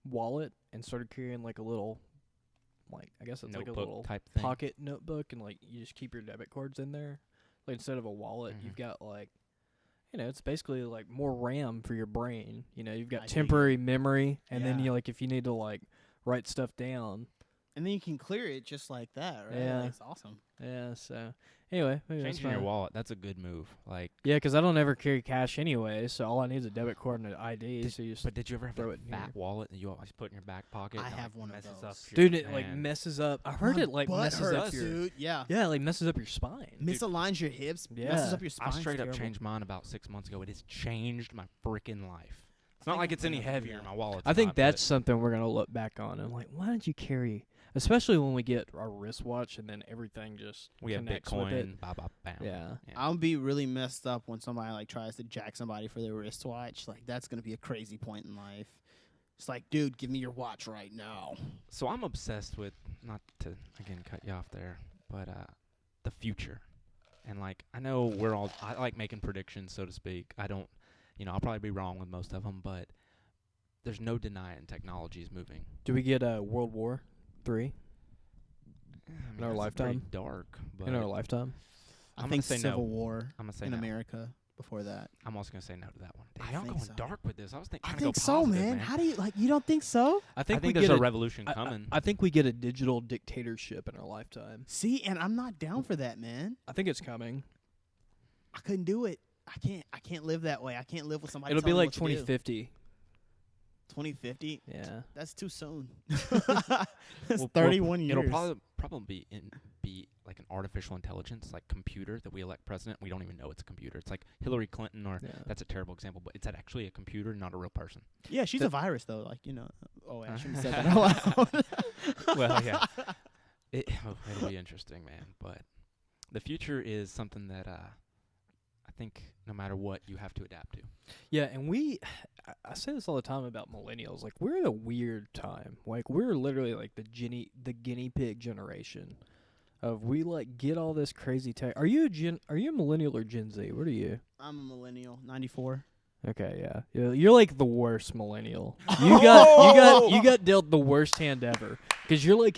wallet and started carrying like a little, like I guess it's like a Notebook little type thing. pocket notebook, and like you just keep your debit cards in there. Like instead of a wallet, Mhm. you've got like, you know, it's basically like more RAM for your brain. You know, you've got I hear temporary memory, and then Yeah. you like if you need to like write stuff down. And then you can clear it just like that, right? Yeah. Like, it's awesome. Yeah. So anyway, maybe that's Changing your fine. wallet, that's a good move. Like, Yeah, 'cause I don't ever carry cash anyway, so all I need is a debit card and an ID. Did- So you just but did you ever have throw a it in fat here. wallet that you always put in your back pocket? I and it, have like, one of messes those. up your- dude, it like man. messes up. I heard My it like butt messes hurts, up your dude. Yeah. yeah, like messes up your spine. Misaligns your hips. Yeah. Messes up your spine. I straight up Terrible. changed mine about 6 months ago. It has changed my freaking life. It's I not think like I'm it's any gonna do heavier. that. My wallet's I think not, that's but something we're gonna look back on and like, why did you carry? Especially when we get our wristwatch and then everything just we have connects with it. Bitcoin. Bam. Yeah. I'll be really messed up when somebody like tries to jack somebody for their wristwatch. Like that's gonna be a crazy point in life. It's like, dude, give me your watch right now. So I'm obsessed with, not to again cut you off there, but the future. And like I know I like making predictions, so to speak. I don't, I'll probably be wrong with most of them, but there's no denying technology is moving. Do we get World War III I In our that's lifetime? pretty dark, but in our lifetime? I I'm think gonna say Civil no. War I'm gonna say in no. America before that. I'm also gonna say no to that one. y'all think going so. dark with this. I was I trying think to go so, positive, man. How do you you don't think so? I I think, think we there's get a revolution coming. I think we get a digital dictatorship in our lifetime. See, and I'm not down for that, man. I think it's coming. I couldn't do it. I can't live that way. I can't live with somebody. It'll be telling me like what to do. 2050. 2050. Yeah. That's too soon. Well, That's 31 years. It'll probably be like an artificial intelligence, like computer that we elect president. We don't even know it's a computer. It's like Hillary Clinton, or Yeah. that's a terrible example, but it's actually a computer, not a real person. Yeah, she's The- a virus though. Like Oh, I shouldn't have said that out loud. Well, yeah. It'll be interesting, man. But the future is something that I think no matter what, you have to adapt to. Yeah, and I say this all the time about millennials. Like, we're in a weird time. Like, we're literally like the guinea pig generation. Of we like get all this crazy tech. Are you a millennial or Gen Z? What are you? I'm a millennial, 94. Okay, yeah. You're like the worst millennial. You got dealt the worst hand ever. Cuz you're like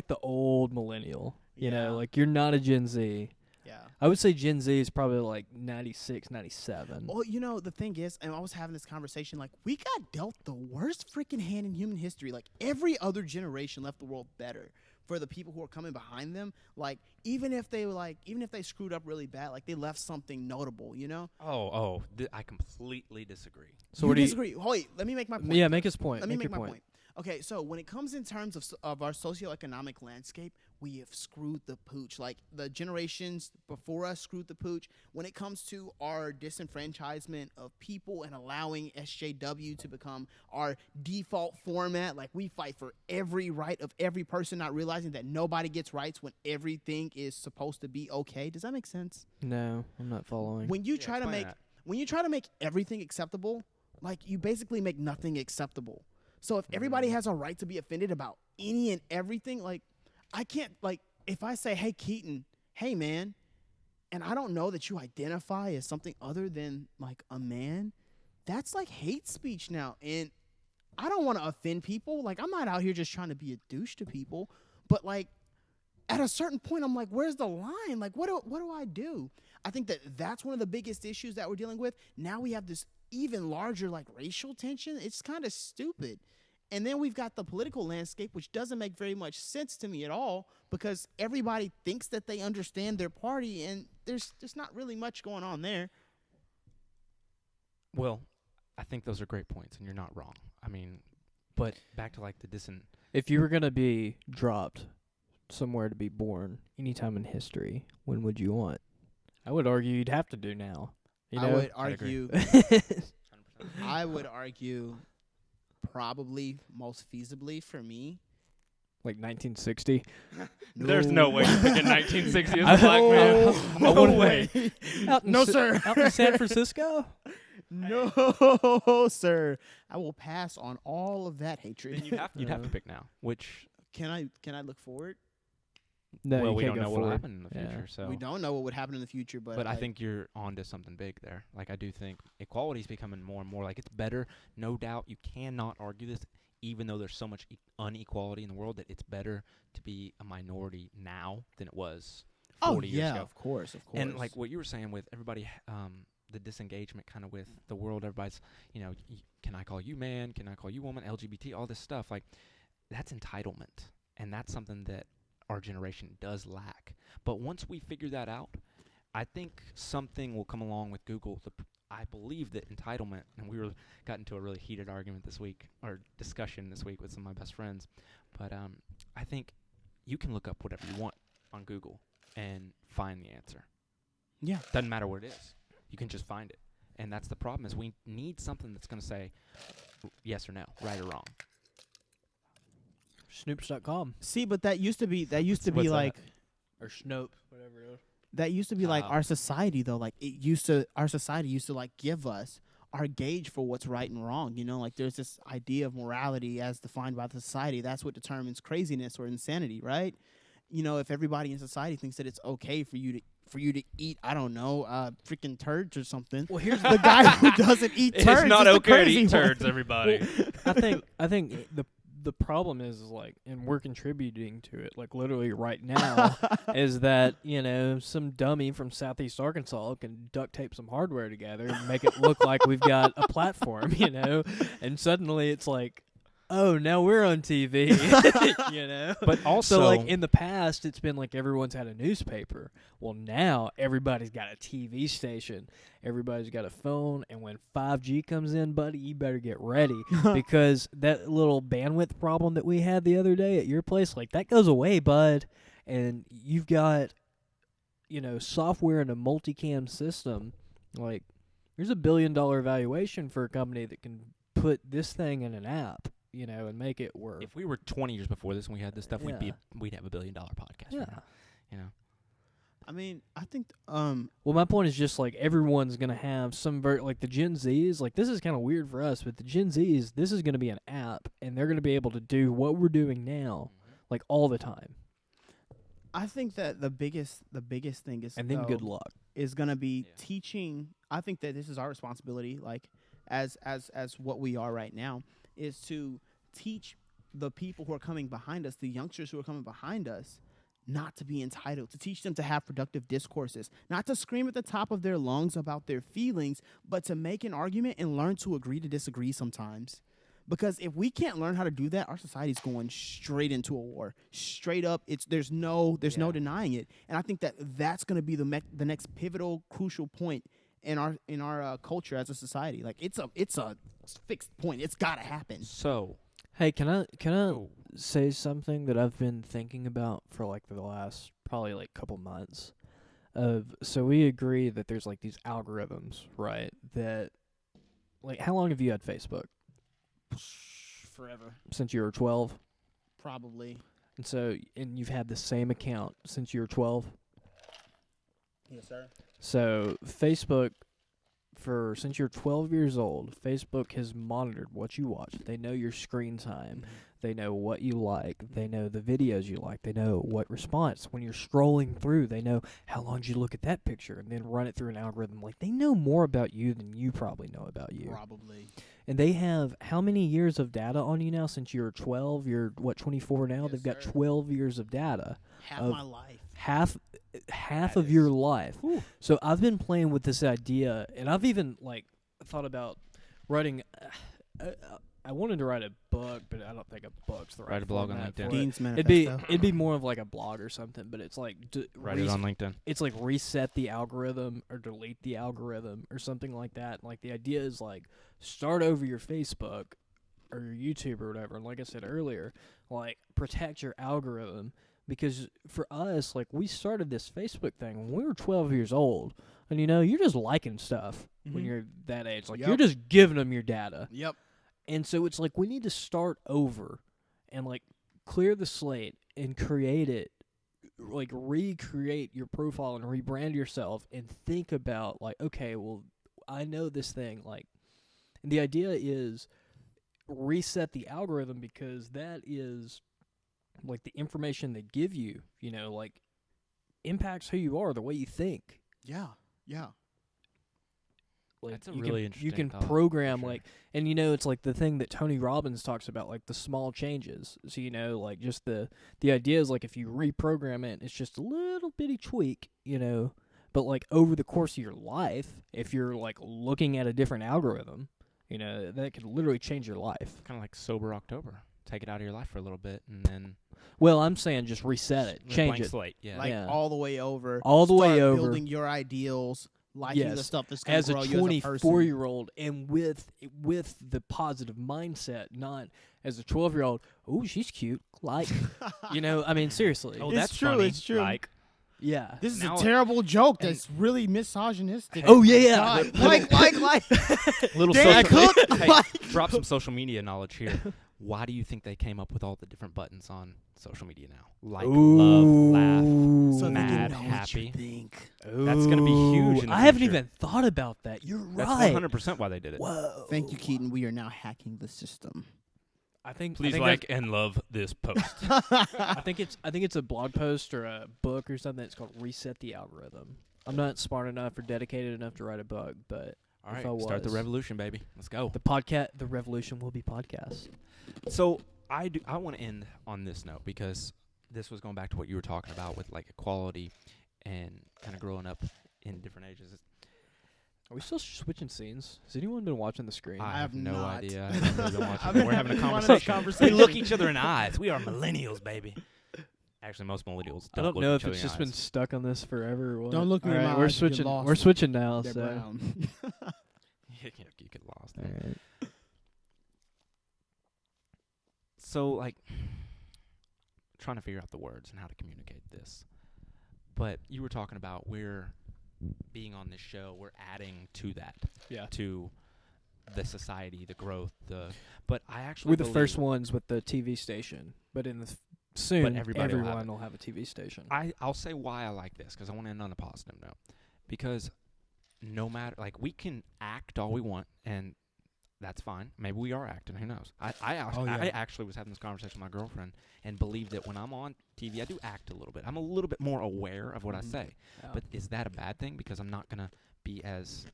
the old millennial. You Yeah. know, like you're not a Gen Z. Yeah. I would say Gen Z is probably like 96, 97. Well, the thing is, and I was having this conversation, like, we got dealt the worst freaking hand in human history. Like, every other generation left the world better for the people who are coming behind them. Like, even if they screwed up really bad, like, they left something notable, I completely disagree. So what do you disagree? Wait, let me make my point. Yeah, make his point. Let me make your my point. Okay, so when it comes in terms of our socioeconomic landscape, we have screwed the pooch. Like, the generations before us screwed the pooch. When it comes to our disenfranchisement of people and allowing SJW to become our default format, like, we fight for every right of every person, not realizing that nobody gets rights when everything is supposed to be okay. Does that make sense? No, I'm not following. When you try to explain make that. when you try to make everything acceptable, like, you basically make nothing acceptable. So if everybody has a right to be offended about any and everything, like, I can't, like, if I say, hey, Keaton, hey, man, and I don't know that you identify as something other than, like, a man, that's like hate speech now. And I don't want to offend people. Like, I'm not out here just trying to be a douche to people. But, like, at a certain point, I'm like, where's the line? Like, what do I do? I think that's one of the biggest issues that we're dealing with. Now we have this even larger, like, racial tension. It's kind of stupid. And then we've got the political landscape, which doesn't make very much sense to me at all, because everybody thinks that they understand their party, and there's just not really much going on there. Well, I think those are great points, and you're not wrong. I mean, but back to like the If you were going to be dropped somewhere to be born anytime in history, when would you want? I would argue you'd have to do now. You know? I would I'd agree. argue. I would argue probably most feasibly for me. Like 1960. There's no way you're picking 1960 as a black man. I No wouldn't- way. No, sir. Out in San Francisco? No, sir. I will pass on all of that hatred. Then you'd have to pick now, which Can I look forward? No, well, you we can't don't go know what will forward. happen in the Yeah. future. So We don't know what would happen in the future, but But I like, think you're onto something big there. Like, I do think equality is becoming more and more. Like, it's better, no doubt. You cannot argue this, even though there's so much inequality in the world, that it's better to be a minority now than it was 40 years ago. of course. And like what you were saying with everybody, the disengagement kind of with the world, everybody's, can I call you man? Can I call you woman? LGBT, all this stuff. Like, that's entitlement. And that's something that our generation does lack. But once we figure that out, I think something will come along with Google. I believe that entitlement, and we got into a really heated argument this week, or discussion this week with some of my best friends. But I think you can look up whatever you want on Google and find the answer. Yeah. Doesn't matter what it is. You can just find it. And that's the problem, is we need something that's going to say yes or no, right or wrong. Snoops.com. See, but that used to be What's like Or Schnope, whatever it is. that used to be like our society though. Like our society used to like give us our gauge for what's right and wrong. Like there's this idea of morality as defined by the society. That's what determines craziness or insanity, right? If everybody in society thinks that it's okay for you to eat, I don't know, freaking turds or something. Well, here's The guy who doesn't eat turds. It's not is the okay to crazy eat one. turds, everybody. I think the problem is like, and we're contributing to it, like literally right now, is that, you know, some dummy from Southeast Arkansas can duct tape some hardware together and make it look like we've got a platform, you know, and suddenly it's like, oh, now we're on TV, you know. But also, So like in the past, it's been like everyone's had a newspaper. Well, now everybody's got a TV station. Everybody's got a phone, and when 5G comes in, buddy, you better get ready because that little bandwidth problem that we had the other day at your place, like that goes away, bud. And you've got, you know, software in a multicam system. Like, there's $1 billion valuation for a company that can put this thing in an app, you know, and make it work. if we were 20 years before this and we had this stuff, Yeah. we'd have $1 billion podcast. Yeah. Right now, you know. I mean, I think Well, my point is just like everyone's gonna have some like the Gen Zs. Like this is kind of weird for us, but the Gen Zs, this is gonna be an app, and they're gonna be able to do what we're doing now, like all the time. I think that the biggest thing is, And then good luck. is going to be Yeah. teaching. I think that this is our responsibility, like as what we are right now, is to teach the people who are coming behind us, the youngsters who are coming behind us, not to be entitled, to teach them to have productive discourses, not to scream at the top of their lungs about their feelings, but to make an argument and learn to agree to disagree sometimes. Because if we can't learn how to do that, our society's going straight into a war. Straight up, there's no denying it. And I think that that's going to be the next pivotal, crucial point in our culture as a society. Like it's a fixed point. It's got to happen. So, Hey, can I oh, say something that I've been thinking about for like the last probably like couple months? So we agree that there's like these algorithms, right? That like, how long have you had Facebook? Forever, Since you were 12? probably. And you've had the same account since you were 12? Yes, sir. So Facebook, since you're 12 years old, Facebook has monitored what you watch. They know your screen time. They know what you like. They know the videos you like. They know what response. When you're scrolling through, they know how long did you look at that picture and then run it through an algorithm. Like, they know more about you than you probably know about you. Probably. And they have how many years of data on you now since you're 12? You're, 24 now? Yes, They've got sir. 12 years of data. Half Of my life. Half That of is- your life. Whew. So I've been playing with this idea, and I've even like thought about writing. I wanted to write a book, but I don't think a book's the right Write a blog on format LinkedIn. for it. Dean's It'd manifesto. be more of like a blog or something, but it's like write it on LinkedIn. it's like reset the algorithm or delete the algorithm or something like that. Like the idea is like start over your Facebook or your YouTube or whatever. And like I said earlier, like protect your algorithm, because for us, like we started this Facebook thing when we were 12 years old, and you know you're just liking stuff when Mhm. you're that age. Like Yep. you're just giving them your data. Yep. And so it's like we need to start over and like clear the slate and create it, like recreate your profile and rebrand yourself and think about like, okay, well, I know this thing. Like, and the idea is reset the algorithm, because that is like the information they give you, you know, like impacts who you are, the way you think. Yeah. Yeah. Like That's a you really can, interesting you can thought, for program sure. like, and you know, it's like the thing that Tony Robbins talks about, like the small changes. So you know, like just the idea is like if you reprogram it, it's just a little bitty tweak, you know, but like over the course of your life, if you're like looking at a different algorithm, you know, that could literally change your life. Kind of like sober October. Take it out of your life for a little bit, and then Well, I'm saying just reset it, change blank it. slate. Yeah. Like Yeah. all the way over. All the way Start over. Building your ideals, liking the Yes. stuff that's going As to a grow you as a person. 24-year-old, and with the positive mindset, not as a 12-year-old. Oh, she's cute. Like, you know, I mean, seriously. oh, It's that's true, funny. it's true. Like, Yeah. This is Now- a terrible joke and- that's really misogynistic. Oh, yeah. God. like. little Dan social, Cook, hey, like- drop some social media knowledge here. Why do you think they came up with all the different buttons on social media now? Like, love, laugh, So they can mad, know what you happy. think. That's gonna be huge in the I haven't future. even thought about that. You're That's right. 100% why they did it. Whoa. Thank you, Keaton. We are now hacking the system. I think Please I think like and love this post. I think it's a blog post or a book or something. It's called Reset the Algorithm. I'm not smart enough or dedicated enough to write a book, but All If right, I start the was. revolution, baby. Let's go. the revolution will be podcasts. So I want to end on this note because this was going back to what you were talking about with like equality and kind of growing up in different ages. Are we still switching scenes? Has anyone been watching the screen? I have no not. idea. I haven't really been watching. I've been We're having a wanting this conversation. We look each other in the eyes. We are millennials, baby. Actually, most millennials I don't don't look know each if other it's in just the been eyes. stuck on this forever or what. Don't look me in All my right, we're eyes, you get switching. lost. We're switching now. They're So. brown. You get lost. All right. So, like, trying to figure out the words and how to communicate this. But you were talking about we're being on this show, we're adding to that, Yeah. to the society, the growth, but I actually We're the believe- first ones with the TV station, but in the soon everybody will have everyone it. will have a TV station. I'll say why I like this, because I want to end on a positive note. Because no matter, like, we can act all we want, and that's fine. Maybe we are acting. Who knows? I actually was having this conversation with my girlfriend and believe that when I'm on TV, I do act a little bit. I'm a little bit more aware of what I say. Yeah. But is that a bad thing? Because I'm not going to be as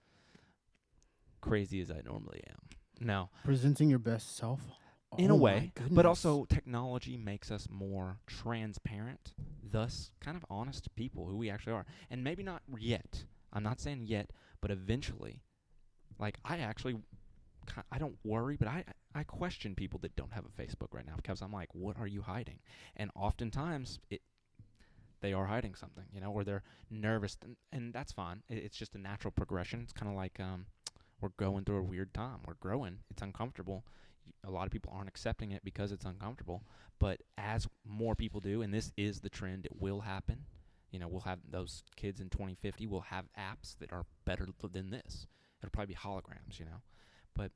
crazy as I normally am. No. Presenting your best self. In Oh a my way, but goodness. also technology makes us more transparent, thus kind of honest people who we actually are. And maybe not yet. I'm not saying yet, but eventually. Like, I don't worry, but I question people that don't have a Facebook right now because I'm like, what are you hiding? And oftentimes they are hiding something, or they're nervous, and that's fine. It's just a natural progression. It's kind of like we're going through a weird time. We're growing. It's uncomfortable. A lot of people aren't accepting it because it's uncomfortable. But as more people do, and this is the trend, it will happen. We'll have those kids in 2050 will have apps that are better than this. It'll probably be holograms, But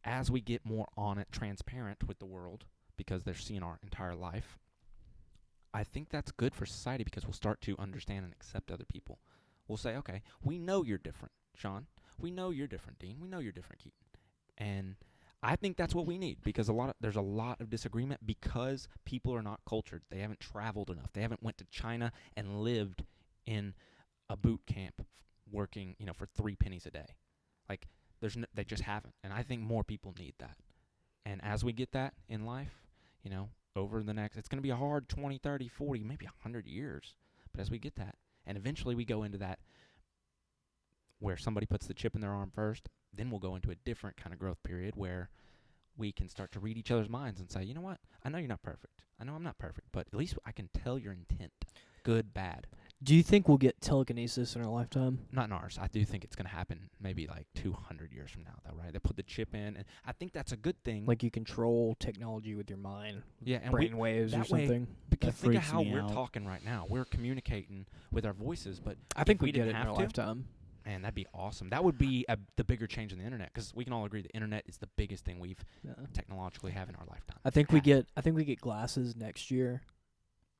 as we get more on it, transparent with the world, because they're seeing our entire life, I think that's good for society because we'll start to understand and accept other people. We'll say, okay, we know you're different, Sean. We know you're different, Dean. We know you're different, Keaton. And I think that's what we need because there's a lot of disagreement because people are not cultured. They haven't traveled enough. They haven't went to China and lived in a boot camp working, for 3 pennies a day. Like, they just haven't. And I think more people need that. And as we get that in life, over the next, it's going to be a hard 20, 30, 40, maybe 100 years. But as we get that, and eventually we go into that where somebody puts the chip in their arm first, then we'll go into a different kind of growth period where we can start to read each other's minds and say, you know what? I know you're not perfect. I know I'm not perfect, but at least I can tell your intent. Good, bad. Do you think we'll get telekinesis in our lifetime? Not in ours. I do think it's going to happen maybe like 200 years from now, though, right? They put the chip in, and I think that's a good thing. Like you control technology with your mind, yeah, and brain waves or that way- something. because think of freaks how me we're out. talking right now. We're communicating with our voices, but I think if we get didn't it in have our to, lifetime. Man, that'd be awesome. That would be the bigger change in the internet because we can all agree the internet is the biggest thing we've Yeah. technologically have in our lifetime. I think we get glasses next year.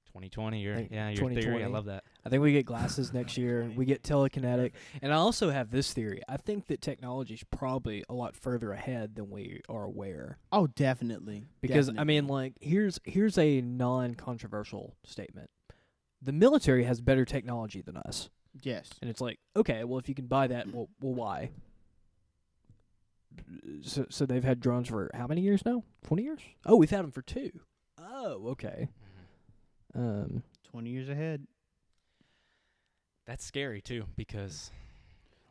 2020, your Like theory. I 2020. love that. I think we get glasses next year. We get telekinetic. And I also have this theory. I think that technology is probably a lot further ahead than we are aware. Oh, definitely. Because, I mean, Definitely. like, here's a non-controversial statement. The military has better technology than us. yes. And it's like, okay, well, if you can buy that, well why? So they've had drones for how many years now? 20 years? Oh, we've had them for 2. Oh, okay. 20 years ahead. That's scary too because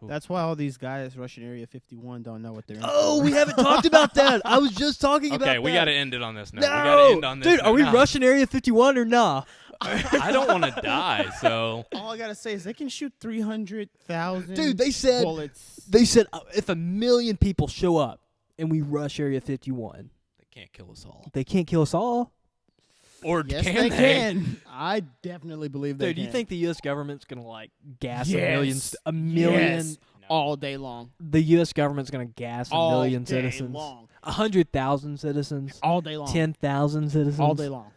That's why all these guys rushing Area 51 don't know what they're in Oh, for. we haven't talked about that. I was just talking about that. okay, we got to end it on this note. No, We got to end on this dude, note. are we No. rushing Area 51 or nah? I don't want to die, so All I got to say is they can shoot 300,000 Dude, they said bullets. if 1 million people show up and we rush Area 51, they can't kill us all. they can't kill us all. Or Yes, can they they? can. I definitely believe they Dude, do can. you think the U.S. government's gonna like gas Yes. a million? Yes. No. All day long. The U.S. government's gonna gas a All million day citizens. long. 100,000 citizens. All day long. 10,000 citizens. All day long.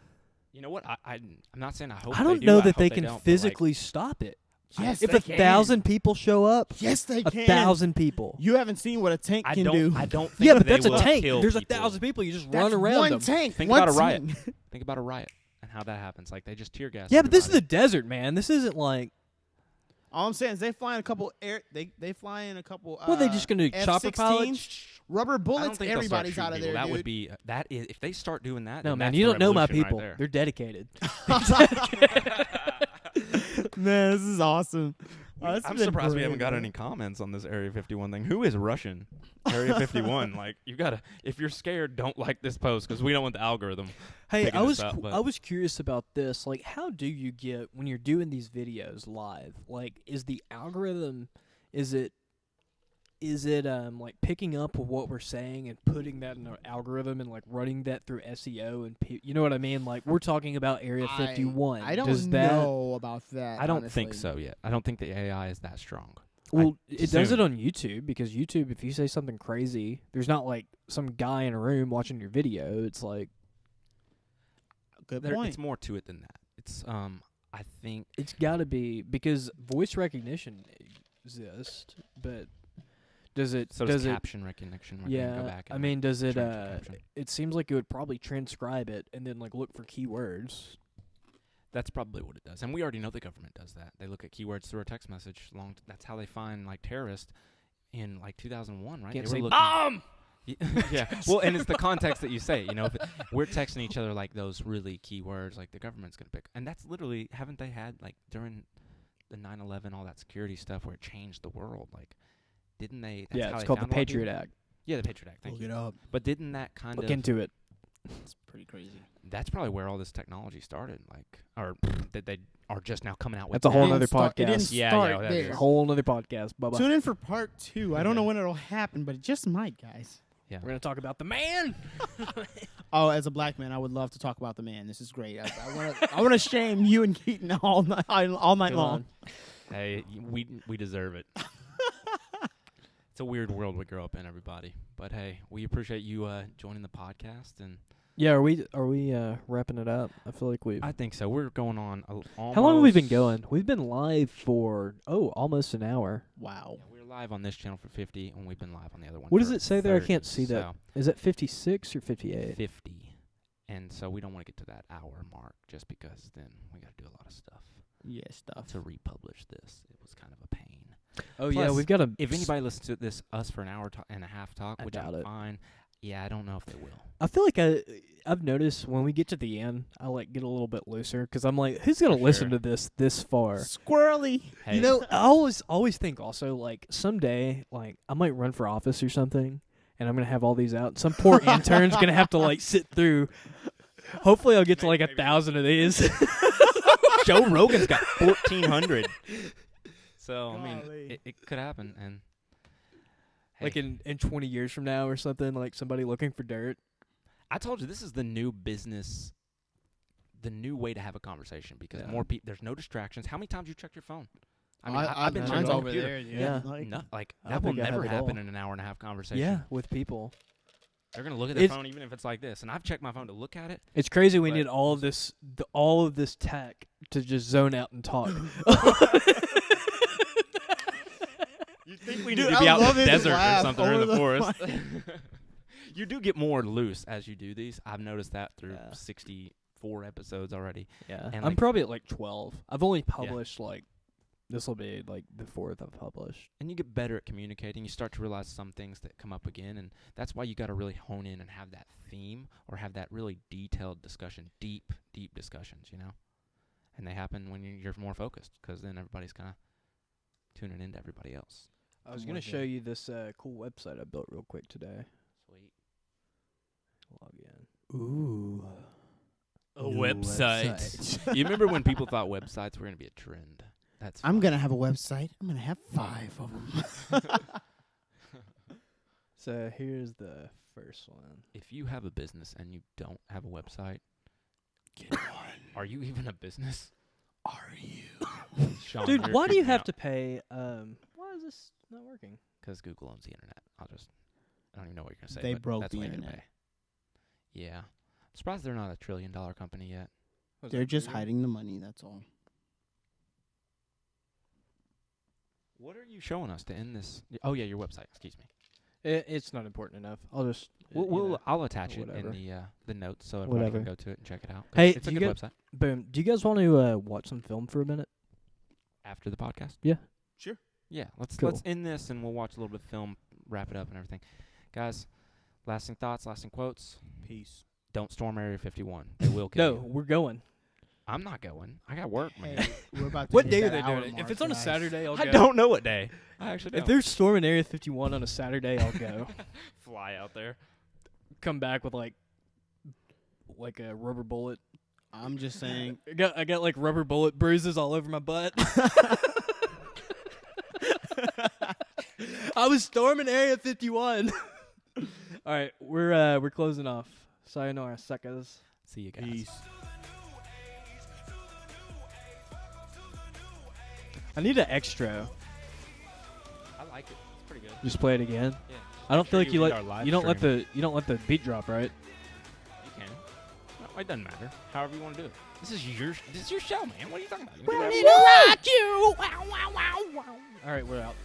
You know what? I'm not saying I hope I don't they do. know I that hope they don't, can but, like, physically stop it. Yes, If they 1,000 people show up, Yes, they can. 1,000 people. You haven't seen what a tank I can don't. do. I don't think Yeah, but they that's a will tank. kill There's people. 1,000 people. You just That's run around one them. tank. Think one about a riot. tank. Think about a riot and how that happens. Like they just tear gas. Yeah, but this is the everybody. desert, man. This isn't like All I'm saying is they fly in a couple they fly in a couple. What, they just gonna chopper F-16, pilots? rubber I don't bullets. think they'll start Everybody's shooting out of people. there, That dude. would be that is if they start doing that. No, then man, that's you the don't know my revolution people. Right there. They're dedicated. Man, this is awesome. I'm surprised we haven't got any comments on this Area 51 thing. Who is Russian? Area 51. Like, you gotta. If you're scared, don't like this post because we don't want the algorithm. Hey, picking I this was up, but- I was curious about this. Like, how do you get when you're doing these videos live? Like, is the algorithm, is it like picking up what we're saying and putting that in an algorithm and like running that through SEO and you know what I mean? Like, we're talking about Area 51. I don't Does that, know about that. I don't honestly. think so yet. I don't think the AI is that strong. Well, it does soon. it on YouTube because YouTube, if you say something crazy, there's not like some guy in a room watching your video. It's like Good There, point. it's more to it than that. It's I think it's got to be because voice recognition exists, but does it? so does caption recognition. Where they can go Yeah, back I and, mean, like, does it? change the caption. It seems like it would probably transcribe it and then like look for keywords. That's probably what it does, and we already know the government does that. They look at keywords through a text message. That's how they find like terrorists in like 2001, right? Can't They were say looking- Yeah. Well, and it's the context that you say. You know, if we're texting each other like those really keywords, like the government's gonna pick, and that's literally haven't they had like during the 9/11 all that security stuff where it changed the world? Like, didn't they? That's Yeah, how it's they called the found a lot of Patriot people? Act. Yeah, the Patriot Act. Thank Look you. it up. But didn't that kind Look of into it. It's pretty crazy. that's probably where all this technology started, like, or that they are just now coming out with. That's a whole now. nother It didn't podcast. Yeah, start yeah, that there. is. Whole another podcast. Bye bye. Tune in for part 2. I don't know when it'll happen, but it just might, guys. Yeah. We're gonna talk about the man. Oh, as a black man, I would love to talk about the man. This is great. I want to shame you and Keaton all night Come long. Hey, we deserve it. It's a weird world we grow up in, everybody. But hey, we appreciate you joining the podcast, and Yeah, are we wrapping it up? I feel like we've. I think so. We're going on. Almost, How long have we been going? We've been live for almost an hour. Wow. Yeah, we're live on this channel for 50, and we've been live on the other one. What does for it say there? I 30, can't see that. so Is it 56 or 58? 50, and so we don't want to get to that hour mark just because then we got to do a lot of stuff Yeah, stuff. to republish this. It was kind of a pain. Oh yeah, Plus, we've got a. If anybody listens to us for an hour and a half talk, I which doubt I'm it. fine. Yeah, I don't know if they will. I feel like I've noticed when we get to the end, I like get a little bit looser because I'm like, who's gonna For listen sure. to this far? Squirrely. Hey, You know, I always think also like someday like I might run for office or something, and I'm gonna have all these out. Some poor intern's gonna have to like sit through. Hopefully, I'll get to like 1,000 of these. Joe Rogan's got 1,400. So I mean, Golly. it could happen, and Like hey, in 20 years from now or something, like somebody looking for dirt. I told you this is the new business, the new way to have a conversation because Yeah. more people. There's no distractions. How many times you checked your phone? I mean, I- I've been mine's checking my over computer. there, Yeah. Like, No, like I that will think I have never it happen all. in an hour and a half conversation. Yeah, with people. They're gonna look at their It's- phone even if it's like this. And I've checked my phone to look at it. It's crazy we But- need all of this tech to just zone out and talk. You think we Dude, need to be I out in love the his desert or laugh something or in over the the forest? You do get more loose as you do these. I've noticed that through Yeah. 64 episodes already. Yeah, And, I'm like- probably at like 12. I've only published like this will be like the 4th I've published. And you get better at communicating. You start to realize some things that come up again, and that's why you got to really hone in and have that theme or have that really detailed discussion, deep discussions, you know? And they happen when you're more focused because then everybody's kind of tuning into everybody else. I was Oh gonna my show God. you this cool website I built real quick today. Sweet. Log in. Ooh. A website. You remember when people thought websites were going to be a trend? That's I'm fine. gonna have a website. I'm gonna have 5 of them. So here's the first one. If you have a business and you don't have a website, Get on. are you even a business? Are you? Sean, Dude, you're why do you creeping have out. to pay why is this not working? 'Cause Google owns the internet. I don't even know what you're gonna say. They but broke that's the why you gotta internet. pay. Yeah, I'm surprised they're not a $1 trillion company yet. They're just hiding the money. That's all. What are you showing us to end this? Oh yeah, your website. Excuse me. It's not important enough. I'll just you know. I'll attach it whatever. in the notes so everybody Whatever. can go to it and check it out. 'Cause Hey, it's a you good got- website. Boom. Do you guys want to watch some film for a minute? after the podcast? Sure. Yeah, let's Cool. end this and we'll watch a little bit of film, wrap it up and everything. Guys, lasting thoughts, lasting quotes. Peace. Don't storm Area 51. They will No, kill you. we're going. I'm not going. I got work, man. Hey, we're about to What hit day are that they hour doing it? If mark, it's on a guys. Saturday, I'll go. I don't know what day. I actually If don't. they're storming Area 51 on a Saturday, I'll go. Fly out there. Come back with like a rubber bullet. I'm just saying. I got like rubber bullet bruises all over my butt. I was storming Area 51. All right, we're closing off. Sayonara, suckers. See you guys. Peace. I need an extra. I like it. It's pretty good. Just play it again. Yeah. I don't feel like you read our let live you don't let stream. the beat drop, right? You can. No, it doesn't matter. However you want to do it. This is your show, man. What are you talking about? You can do whatever you want. All right, we're out.